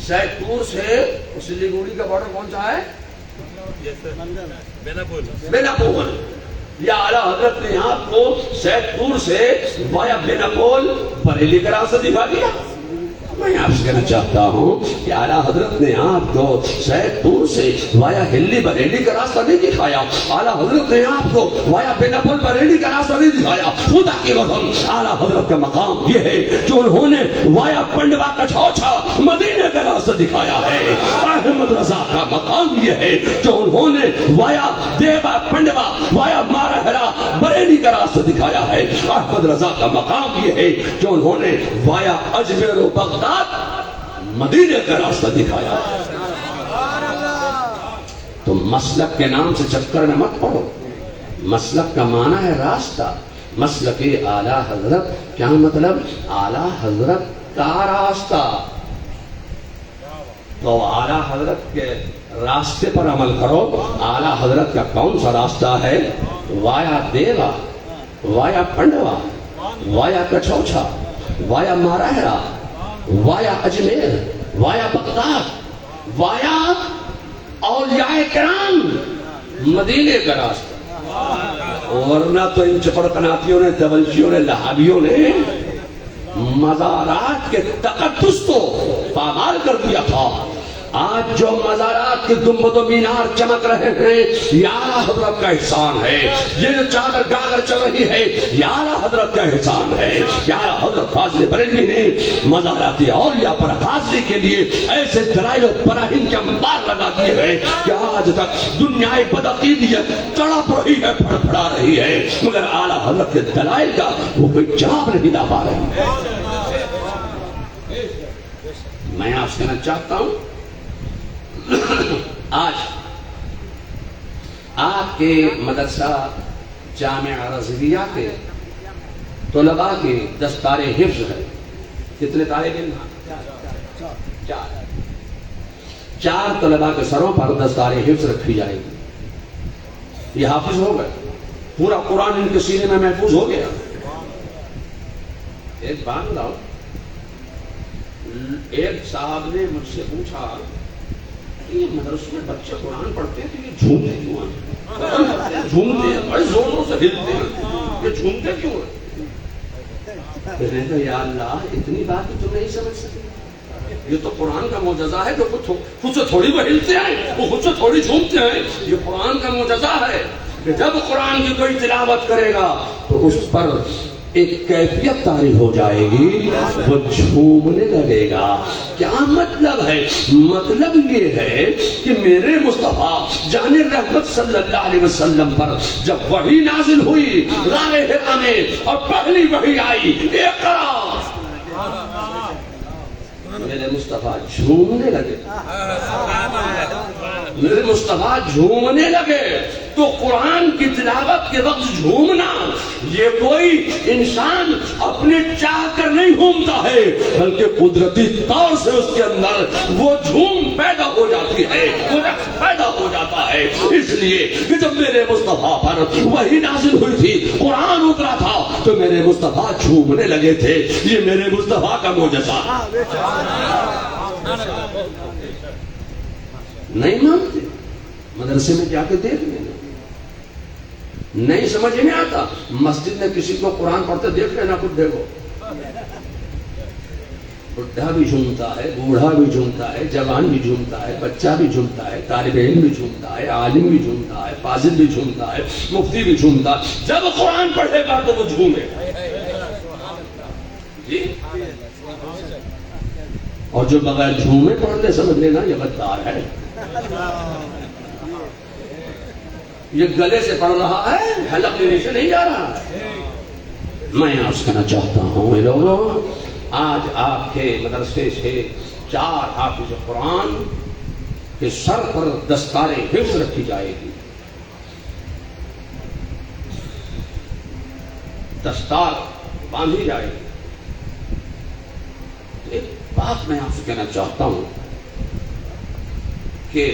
سید پور سے سلیگوڑی کا بارڈر کون سا ہے؟ بیناپول. یا اعلیٰ حضرت نے آپ کو سید پور سے وایا بیناپول بریلی کا راستہ دکھا دیا؟ میں آپ سے کہنا چاہتا ہوں کہ اعلیٰ حضرت نے آپ کو سید پور سے وایا ہلی بریلی کا راستہ نہیں دکھایا. اعلیٰ حضرت نے آپ کو وایا بیناپول بریلی کا راستہ نہیں دکھایا. خدا کی قسم اعلیٰ حضرت کا مقام یہ ہے جو انہوں نے وایا پنڈوا کچھوچھا مدینے کا راستہ دکھایا ہے. احمد رضا کا مقام یہ ہے جو انہوں نے وایا دیوا پنڈوا وایا مارہرا بریلی کا راستہ دکھایا ہے. احمد رضا کا مقام یہ ہے جو انہوں نے وایا اجمیر و بغداد مدینے کا راستہ دکھایا. تو مسلک کے نام سے چکر میں مت پڑو. مسلک کا معنی ہے راستہ. مسلک اعلیٰ حضرت کیا مطلب؟ اعلیٰ حضرت کا راستہ. تو اعلیٰ حضرت کے راستے پر عمل کرو. اعلیٰ حضرت کا کون سا راستہ ہے؟ وایا دیوا وایا پنڈوا وایا کچھوچھا وایا مارہرا وایا اجمیر وایا بغداد وایا اولیاء کرام مدینے کا راستہ. ورنہ تو ان چپڑ قناتیوں نے دبلجیوں نے لہابیوں نے مزارات کے تقدس کو پامال کر دیا تھا. آج جو مزارات کے گنبد و مینار چمک رہے ہیں یہ اعلیٰ حضرت کا احسان ہے. یہ جو چادر گاگر چل رہی ہے یہ اعلیٰ حضرت کا احسان ہے. اعلیٰ حضرت فاضل بریلوی نے مزاراتی اولیاء پر حاضری کے لیے ایسے دلائل و براہین کے انبار لگا دیے ہیں کہ آج تک دنیا بدعقیدیت تڑپ رہی ہے، پھڑپھڑا رہی ہے، مگر اعلیٰ حضرت کے دلائل کا وہ کوئی جواب نہیں لا پا رہی. میں آپ سے کہنا چاہتا ہوں آج آپ کے مدرسہ جامعہ رضویہ کے طلباء کے دستار حفظ ہے. کتنے طالب علم؟ چار طلباء کے سروں پر دستار حفظ رکھی جائے گی. یہ حافظ ہو گئے, پورا قرآن ان کے سینے میں محفوظ ہو گیا. ایک بات بتاؤ, ایک صاحب نے مجھ سے پوچھا کہ یہ مدرسے میں بچے قرآن پڑھتے ہیں تو یہ جھومتے کیوں ہیں؟ جھومتے ہیں, بڑے زوروں سے ہلتے ہیں, یہ جھومتے کیوں ہیں؟ میں نے کہا یا اللہ, اتنی بات تم نہیں سمجھ سکتے. یہ تو قرآن کا معجزہ ہے, جو خود سے تھوڑی وہ ہلتے ہیں, وہ خود سے تھوڑی جھومتے ہیں. یہ قرآن کا معجزہ ہے کہ جب قرآن کی کوئی تلاوت کرے گا تو اس پر ایک کیفیت طاری ہو جائے گی, وہ جھومنے لگے گا. کیا مطلب ہے؟ مطلب یہ ہے کہ میرے مصطفیٰ جان رحمت صلی اللہ علیہ وسلم پر جب وحی نازل ہوئی غار حرا میں اور پہلی وحی آئی اقرا, میرے مصطفیٰ جھومنے لگے. میرے مصطفیٰ جھومنے لگے. تو قرآن کی تلاوت کے وقت جھومنا یہ کوئی انسان اپنے چاہ کر نہیں گھومتا ہے, بلکہ قدرتی طور سے اس کے اندر وہ جھوم پیدا ہو جاتی ہے, وہ رقص پیدا ہو جاتا ہے. اس لیے کہ جب میرے مصطفیٰ پر وحی نازل ہوئی تھی, قرآن اترا تھا, تو میرے مصطفیٰ جھومنے لگے تھے. یہ میرے مصطفیٰ کا معجزہ. نہیں مانتے, مدرسے میں جا کے دیکھ لینا. نہیں سمجھ میں آتا, مسجد میں کسی کو قرآن پڑھتے دیکھ لینا, خود دیکھو. بڈھا بھی جھومتا ہے, بوڑھا بھی جھومتا ہے, جوان بھی جھومتا ہے, بچہ بھی جھومتا ہے, طالب علم بھی جھومتا ہے, عالم بھی جھومتا ہے, فاضل بھی جھومتا ہے, مفتی بھی جھومتا ہے. جب قرآن پڑھے گا تو وہ جھومے. جی, اور جو بغیر جھومے پڑھ لے سمجھ لینا یہ غدار ہے. یہ گلے سے پڑھ رہا ہے, حلق لینے سے نہیں جا رہا ہے. میں عرض کرنا چاہتا ہوں, لوگوں, آج آپ کے مدرسے سے 4 حافظ قرآن کے سر پر دستار حفظ رکھی جائے گی. دستار باندھی جائے گی. ایک بات میں آپ سے کہنا چاہتا ہوں کہ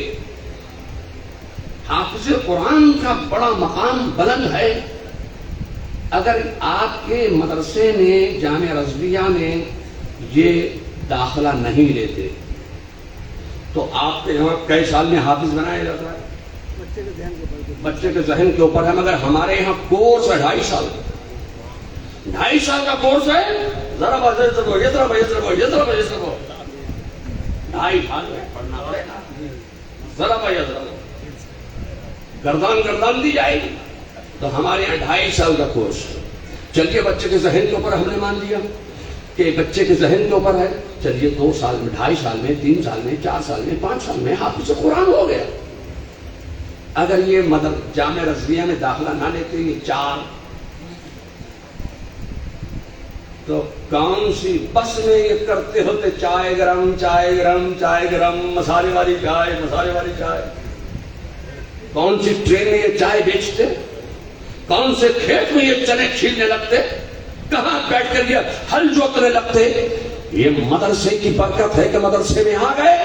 حافظ قرآن کا بڑا مقام بلند ہے. اگر آپ کے مدرسے میں جامعہ رضویہ میں یہ داخلہ نہیں لیتے تو آپ کے یہاں کئی سال میں حافظ بنایا جاتا ہے؟ بچے کے ذہن کے اوپر ہے. مگر ہمارے یہاں کورس ہے 2.5 سال. 2.5 سال کا کورس ہے. ذرا بس یہ طرح 2.5 سال میں پڑھنا پڑے گا. ذرا گردان دی جائے گی. تو ہمارے یہاں 2.5 سال کا کورس. چلیے بچے کے ذہن کے اوپر ہم نے مان لیا کہ بچے کے ذہن کے اوپر ہے, چلیے 2 سال میں, 2.5 سال میں, 3 سال میں, 4 سال میں, 5 سال میں حافظ قرآن ہو گیا. اگر یہ جامعہ رضویہ میں داخلہ نہ لیتے یہ 4, تو کون سی بس میں یہ کرتے ہوتے چائے گرم, مسالے والی چائے. کون سی ٹرین میں یہ چائے بیچتے, کون سے کھیت میں یہ چنے چھیلنے لگتے, کہاں بیٹھ کر یہ ہل جوتنے لگتے. یہ مدرسے کی برکت ہے کہ مدرسے میں آ گئے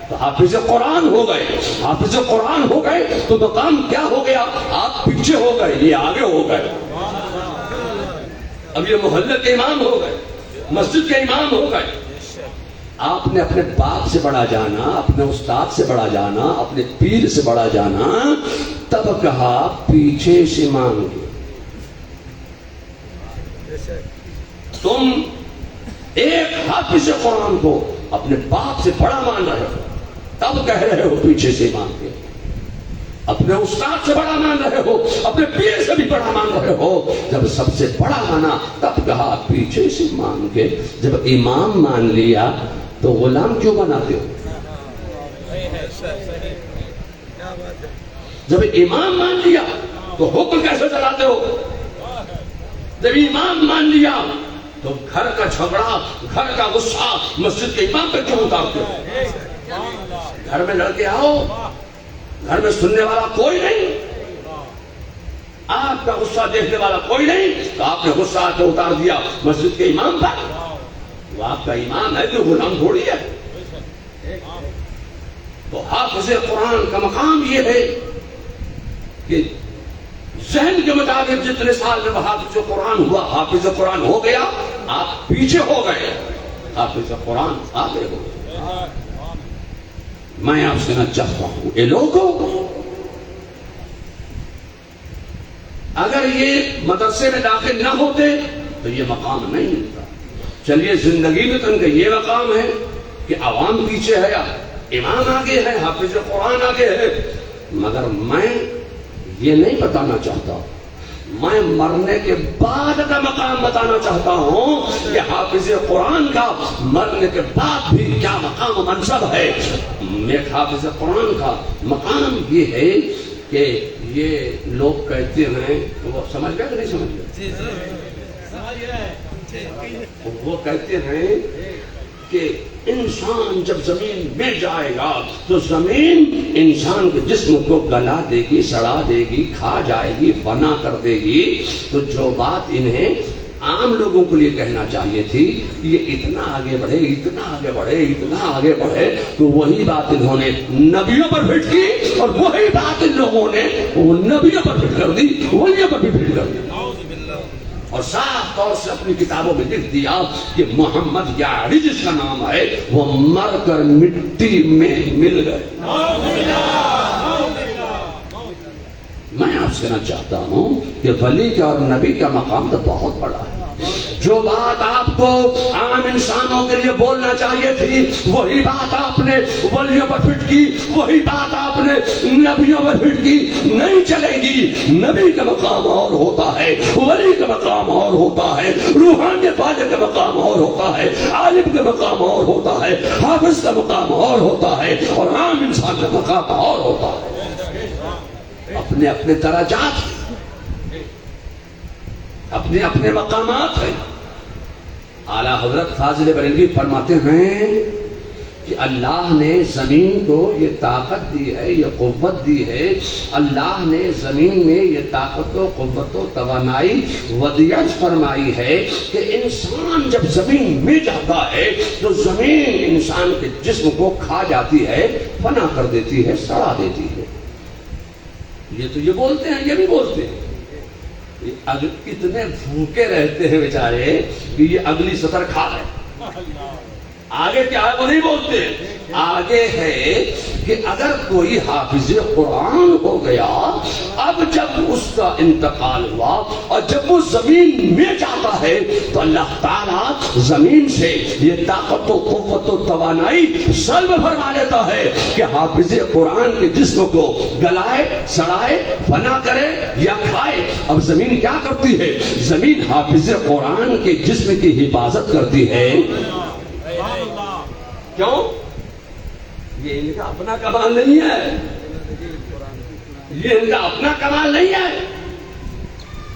تو حافظ قرآن ہو گئے. حافظ قرآن ہو گئے تو مقام کیا ہو گیا؟ آپ پیچھے ہو گئے, یہ آگے ہو گئے. اب یہ محلے کے امام ہو گئے, مسجد کے امام ہو گئے. آپ نے اپنے باپ سے بڑا جانا, اپنے استاد سے بڑا جانا, اپنے پیر سے بڑا جانا, تب کہا پیچھے سے مانگے. تم ایک حافظ قرآن کو اپنے باپ سے بڑا مان رہے ہو, تب کہہ رہے ہو پیچھے سے مانگے. اپنے استاد سے بڑا مان رہے ہو, اپنے پیر سے بھی بڑا مان رہے ہو. جب سب سے بڑا مانا تب کہا پیچھے سے مان کے. جب امام مان لیا تو غلام کیوں بناتے ہو؟ جب امام مان لیا تو حکم کیسے چلاتے ہو؟ جب امام مان لیا تو گھر کا جھگڑا, گھر کا غصہ مسجد کے امام پہ کیوں اتارتے ہو؟ گھر میں لڑکے آؤ, گھر میں سننے والا کوئی نہیں, آپ کا غصہ دیکھنے والا کوئی نہیں, تو آپ نے غصہ آ کے اتار دیا مسجد کے امام پر. وہ آپ کا امام ہے جو غلام تھوڑی ہے. تو حافظ قرآن کا مقام یہ ہے کہ ذہن کے مطابق جتنے سال میں حافظ قرآن ہوا، حافظ قرآن ہو گیا، آپ پیچھے ہو گئے، حافظ قرآن آگے ہو گئے. میں آپ سے نہ چاہتا ہوں اے لوگوں، اگر یہ مدرسے میں داخل نہ ہوتے تو یہ مقام نہیں ملتا. چلیے زندگی میں تو ان کا یہ مقام ہے کہ عوام پیچھے ہے، امام آگے ہے، حافظ قرآن آگے ہے. مگر میں یہ نہیں بتانا چاہتا، میں مرنے کے بعد کا مقام بتانا چاہتا ہوں کہ حافظ قرآن کا مرنے کے بعد بھی کیا مقام و منصب ہے. ایک حافظ قرآن کا مقام یہ ہے کہ یہ لوگ کہتے ہیں، وہ سمجھ گئے کہ نہیں سمجھ گئے؟ وہ کہتے ہیں کہ انسان جب زمین میں جائے گا تو زمین انسان کے جسم کو گلا دے گی، سڑا دے گی، کھا جائے گی، فنا کر دے گی. تو جو بات انہیں عام لوگوں کو لیے کہنا چاہیے تھی، یہ اتنا آگے بڑھے، اتنا آگے بڑھے، اتنا آگے بڑھے، تو وہی بات انہوں نے نبیوں پر فٹ کی، اور وہی بات ان لوگوں نے نبیوں پر فٹ کر دی، ولیوں پر بھی فٹ کر دی، اور صاف طور سے اپنی کتابوں میں لکھ دیا کہ محمد یعری جس کا نام ہے وہ مر کر مٹی میں مل گئے. میں آپ سے نہ چاہتا ہوں کہ ولی کا اور نبی کا مقام تو بہت بڑا ہے. جو بات آپ کو عام انسانوں کے لیے بولنا چاہیے تھی وہی بات آپ نے ولیوں پر فٹ کی، وہی بات آپ نے نبیوں پر فٹ کی. نہیں چلے گی. نبی کا مقام اور ہوتا ہے، ولی کا مقام اور ہوتا ہے، روحانیت والے کا مقام اور ہوتا ہے، عالم کا مقام اور ہوتا ہے، حافظ کا مقام اور ہوتا ہے، اور عام انسان کا مقام اور ہوتا ہے. اپنے اپنے درجات، اپنے اپنے مقامات ہیں. اعلیٰ حضرت فاضل بریلوی فرماتے ہیں کہ اللہ نے زمین کو یہ طاقت دی ہے، یہ قوت دی ہے. اللہ نے زمین میں یہ طاقت و قوت و توانائی ودیعت فرمائی ہے کہ انسان جب زمین میں جاتا ہے تو زمین انسان کے جسم کو کھا جاتی ہے، فنا کر دیتی ہے، سڑا دیتی ہے. یہ تو یہ بولتے ہیں، یہ بھی بولتے ہیں. اتنے بھوکے رہتے ہیں بیچارے کہ یہ اگلی سطر کھا رہے. آگے کیا ہے وہ نہیں بولتے. آگے ہے کہ اگر کوئی حافظ قرآن ہو گیا، اب جب اس کا انتقال ہوا اور جب وہ زمین میں جاتا ہے تو اللہ تعالیٰ زمین سے یہ طاقت و قوت و توانائی سلب فرما لیتا ہے کہ حافظ قرآن کے جسم کو گلائے، سڑائے، فنا کرے یا کھائے. اب زمین کیا کرتی ہے؟ زمین حافظ قرآن کے جسم کی حفاظت کرتی ہے. کیوں؟ یہ ان کا اپنا کمال نہیں ہے، یہ ان کا اپنا کمال نہیں ہے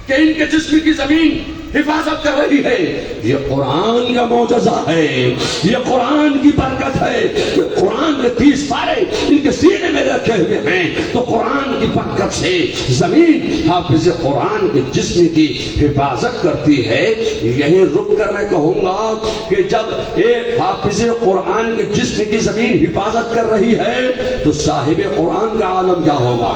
کہ ان کے جسم کی زمین حفاظت کر رہی ہے. یہ قرآن کا معجزہ ہے، یہ قرآن کی برکت ہے. قرآن کے 30 پارے ان کے سینے میں رکھے ہوئے ہیں تو قرآن کی برکت سے زمین حافظ قرآن کے جسم کی حفاظت کرتی ہے. یہیں رک کر میں کہوں گا کہ جب ایک حافظ قرآن کے جسم کی زمین حفاظت کر رہی ہے تو صاحب قرآن کا عالم کیا ہوگا؟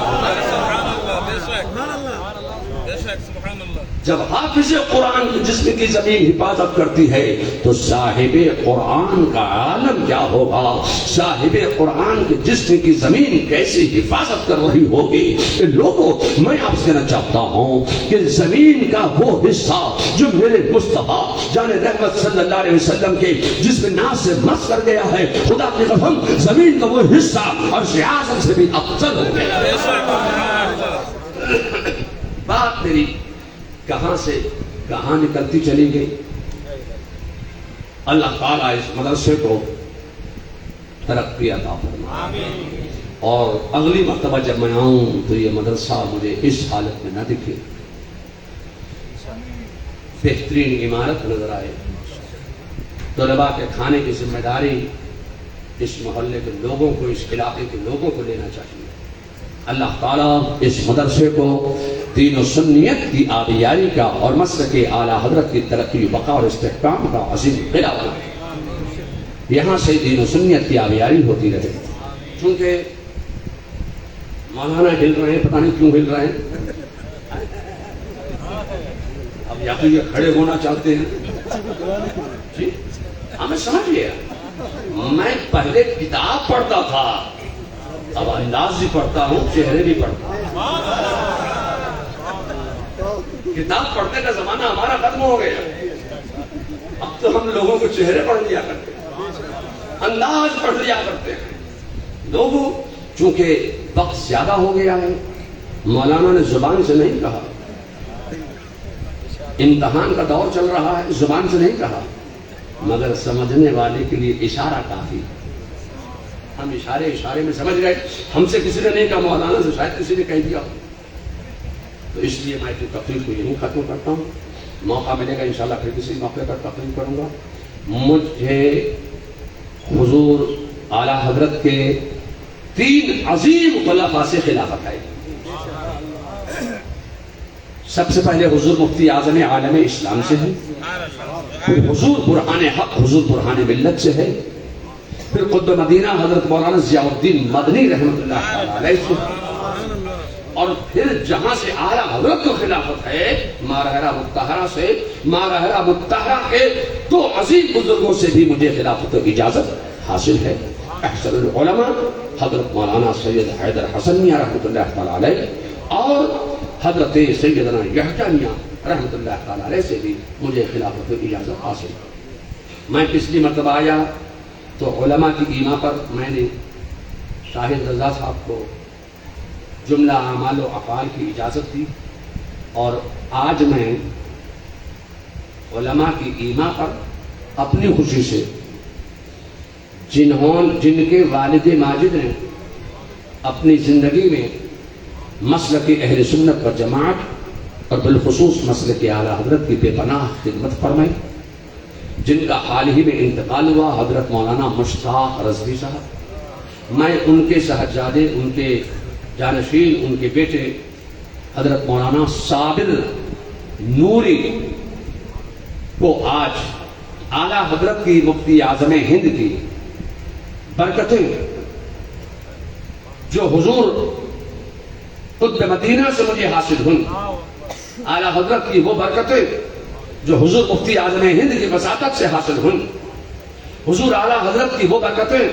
جب حافظ قرآن کے جسم کی زمین حفاظت کرتی ہے تو صاحب قرآن کا عالم کیا ہوگا؟ صاحب قرآن کے جسم کی زمین کیسی حفاظت کر رہی ہوگی؟ لوگوں، میں آپ سے کہنا چاہتا ہوں کہ زمین کا وہ حصہ جو میرے مصطفیٰ جان رحمت صلی اللہ علیہ وسلم کے جسم ناز سے مس کر گیا ہے، خدا کی قسم زمین کا وہ حصہ عرش اعظم سے بھی افضل ہو گیا. بات میری کہاں سے کہاں نکلتی چلی گئی. اللہ تعالیٰ اس مدرسے کو ترقی عطا فرمائے، اور اگلی مرتبہ جب میں آؤں تو یہ مدرسہ مجھے اس حالت میں نہ دکھے، بہترین عمارت نظر آئے. طلباء کے کھانے کی ذمہ داری اس محلے کے لوگوں کو، اس علاقے کے لوگوں کو لینا چاہیے. اللہ تعالیٰ اس مدرسے کو دین و سنیت کی آبیاری کا اور مسلک اعلیٰ حضرت کی ترقی، بقا اور استحکام کا عظیم قلعہ بنائے. یہاں سے دین و سنت کی آبیاری ہوتی رہے. چونکہ مولانا ہل رہے ہیں, پتہ نہیں کیوں ہل رہے ہیں. اب یا تو یہ کھڑے ہونا چاہتے ہیں جی, ہمیں سمجھ گیا. میں پہلے کتاب پڑھتا تھا, اب انداز بھی پڑھتا ہوں, چہرے بھی پڑھتا ہوں. کتاب پڑھنے کا زمانہ ہمارا ختم ہو گیا. اب تو ہم لوگوں کو چہرے پڑھ لیا کرتے ہیں, انداز پڑھ لیا کرتے ہیں. لوگوں چونکہ وقت زیادہ ہو گیا ہے, مولانا نے زبان سے نہیں کہا, امتحان کا دور چل رہا ہے, زبان سے نہیں کہا, مگر سمجھنے والے کے لیے اشارہ کافی. ہم اشارے میں سمجھ گئے. ہم سے کسی نے نہیں کہا, مولانا سے شاید کسی نے کہہ دیا. تو اس لیے میں تقریر کو یہیں ختم کرتا ہوں. موقع ملے گا انشاءاللہ پھر کسی موقع پر تقریر کروں گا. مجھے حضور اعلیٰ حضرت کے 3 عظیم خلفاء سے خلافت ہے. سب سے پہلے حضور مفتی اعظم عالم اسلام سے ہے, پھر حضور برہان حق, حضور برہان ملت سے ہے, پھر قطب مدینہ حضرت مولانا ضیاء الدین مدنی رحمۃ اللہ علیہ سے, اور پھر جہاں سے اعلیٰ حضرت کو خلافت ہے ماہرہ مطہرہ سے. ماہرہ مطہرہ کے 2 عظیم بزرگوں سے بھی مجھے خلافت و اجازت حاصل ہے. احسن العلماء حضرت مولانا سید حیدر حسن میاں رحمۃ اللہ تعالیٰ علیہ اور حضرت سیدنا یحییٰ میاں رحمۃ اللہ تعالیٰ علیہ سے بھی مجھے خلافت و اجازت حاصل ہے. میں پچھلی مرتبہ آیا تو علماء کی ایما پر میں نے شاہد رضا صاحب کو جملہ اعمال و افعال کی اجازت دی, اور آج میں علماء کی ایما پر اپنی خوشی سے جن کے والد ماجد نے اپنی زندگی میں مسلک اہل سنت و جماعت اور بالخصوص مسلک اعلیٰ حضرت کی بے پناہ خدمت فرمائی, جن کا حال ہی میں انتقال ہوا, حضرت مولانا مشتاق رضوی صاحب. میں ان کے صاحبزادے, ان کے جانشین, ان کے بیٹے حضرت مولانا صابر نوری کو آج اعلیٰ حضرت کی مفتی اعظم ہند کی برکتیں جو حضور قطب مدینہ سے مجھے حاصل ہوئی, اعلیٰ حضرت کی وہ برکتیں جو حضور مفتی اعظم ہند کی وساطت سے حاصل ہوئی, حضور اعلیٰ حضرت کی وہ برکتیں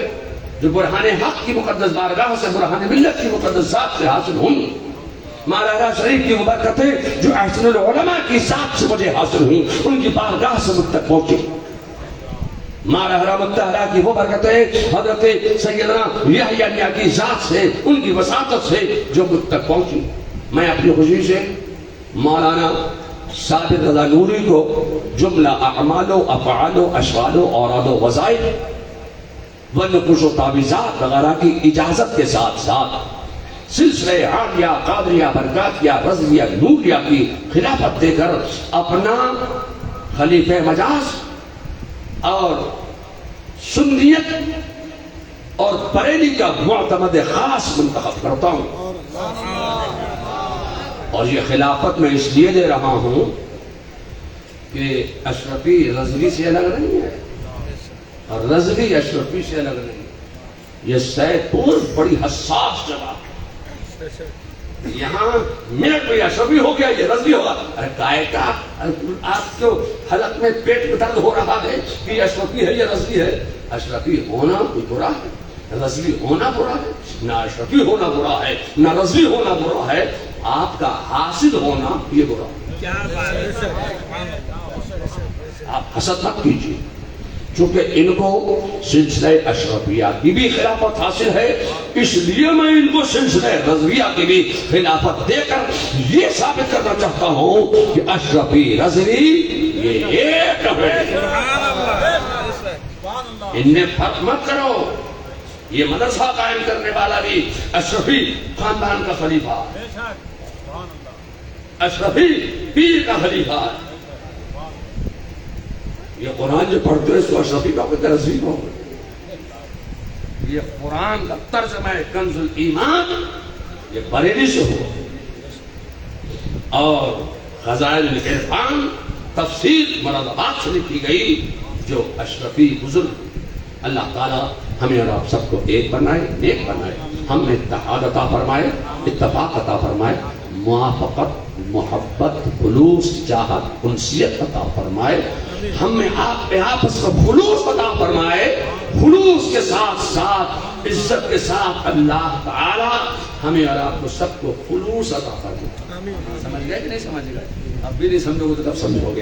جو برہان حق کی مقدس بارگاہ سے, برہان ملت کی مقدس ذات سے حاصل ہوئی, ماہرہ شریف کی وہ برکتیں جو احسن العلماء کی ذات سے مجھے حاصل ہوئی, ان کی بارگاہ سے مجھ تک پہنچی. ماہرہ مطہرہ کی وہ برکتیں حضرت سیدنا یحییٰ میاں کی ذات سے, ان کی وساطت سے جو مجھ تک پہنچی. میں اپنی خوشی سے مولانا صابر رضا نوری کو جملہ اعمال و افعال و اشغال و اوراد و وظائف و نقوش و تعویذات وغیرہ کی اجازت کے ساتھ ساتھ سلسلہ عالیہ قادریہ برکاتیہ رضویہ نوریہ کی خلافت دے کر اپنا خلیفہ مجاز اور سنیت اور بریلی کا معتمد خاص منتخب کرتا ہوں. اور یہ خلافت میں اس لیے دے رہا ہوں کہ اشرفی رضوی سے الگ نہیں ہے, اور رضوی اشرفی سے الگ نہیں. یہ سید پور بڑی حساس جگہ, یہاں منٹ میں اشرفی ہو گیا, یہ رضوی ہوگا. ارے کائے کا آپ کو حلق میں پیٹ میں درد ہو رہا ہے کہ یہ اشرفی ہے, یہ رضوی ہے. اشرفی ہونا کوئی برا ہے, رضوی ہونا برا ہے؟ نہ اشرفی ہونا برا ہے, نہ رضوی ہونا برا ہے. آپ کا حاسد ہونا یہ برا ہے. آپ حسد مت کیجیے, چونکہ ان کو سلسلہ اشرفیہ کی بھی خلافت حاصل ہے, اس لیے میں ان کو سلسلہ رضویہ کی بھی خلافت دے کر یہ ثابت کرنا چاہتا ہوں کہ اشرفی رضوی یہ ایک ہے. ان میں فرق مت کرو. یہ مدرسہ قائم کرنے والا بھی اشرفی خاندان کا خلیفہ, اشرفی پیر کا خلیفہ ہے. یہ قرآن جو پڑھتے ہیں اس کو اشرفی کا کوئی رضوی ہو. یہ قرآن کا ترجمہ کنز الایمان یہ بریلی سے ہو, اور خزائن العرفان تفسیر مراد آباد سے لکھی گئی جو اشرفی بزرگ اللہ تعالیٰ ہمیں اور آپ سب کو ایک بنائے، نیک بنائے، ہم میں اتحاد عطا فرمائے، اتفاق عطا فرمائے، موافقت، محبت، خلوص، چاہت، انسیت عطا فرمائے، ہم میں آپ میں آپس کا خلوص عطا فرمائے، خلوص کے ساتھ ساتھ عزت کے ساتھ اللہ تعالیٰ ہمیں اور آپ کو سب کو خلوص عطا فرمائے۔ سمجھ گئے کہ نہیں سمجھ گئے؟ اب بھی نہیں سمجھو گے تو کب سمجھو گے؟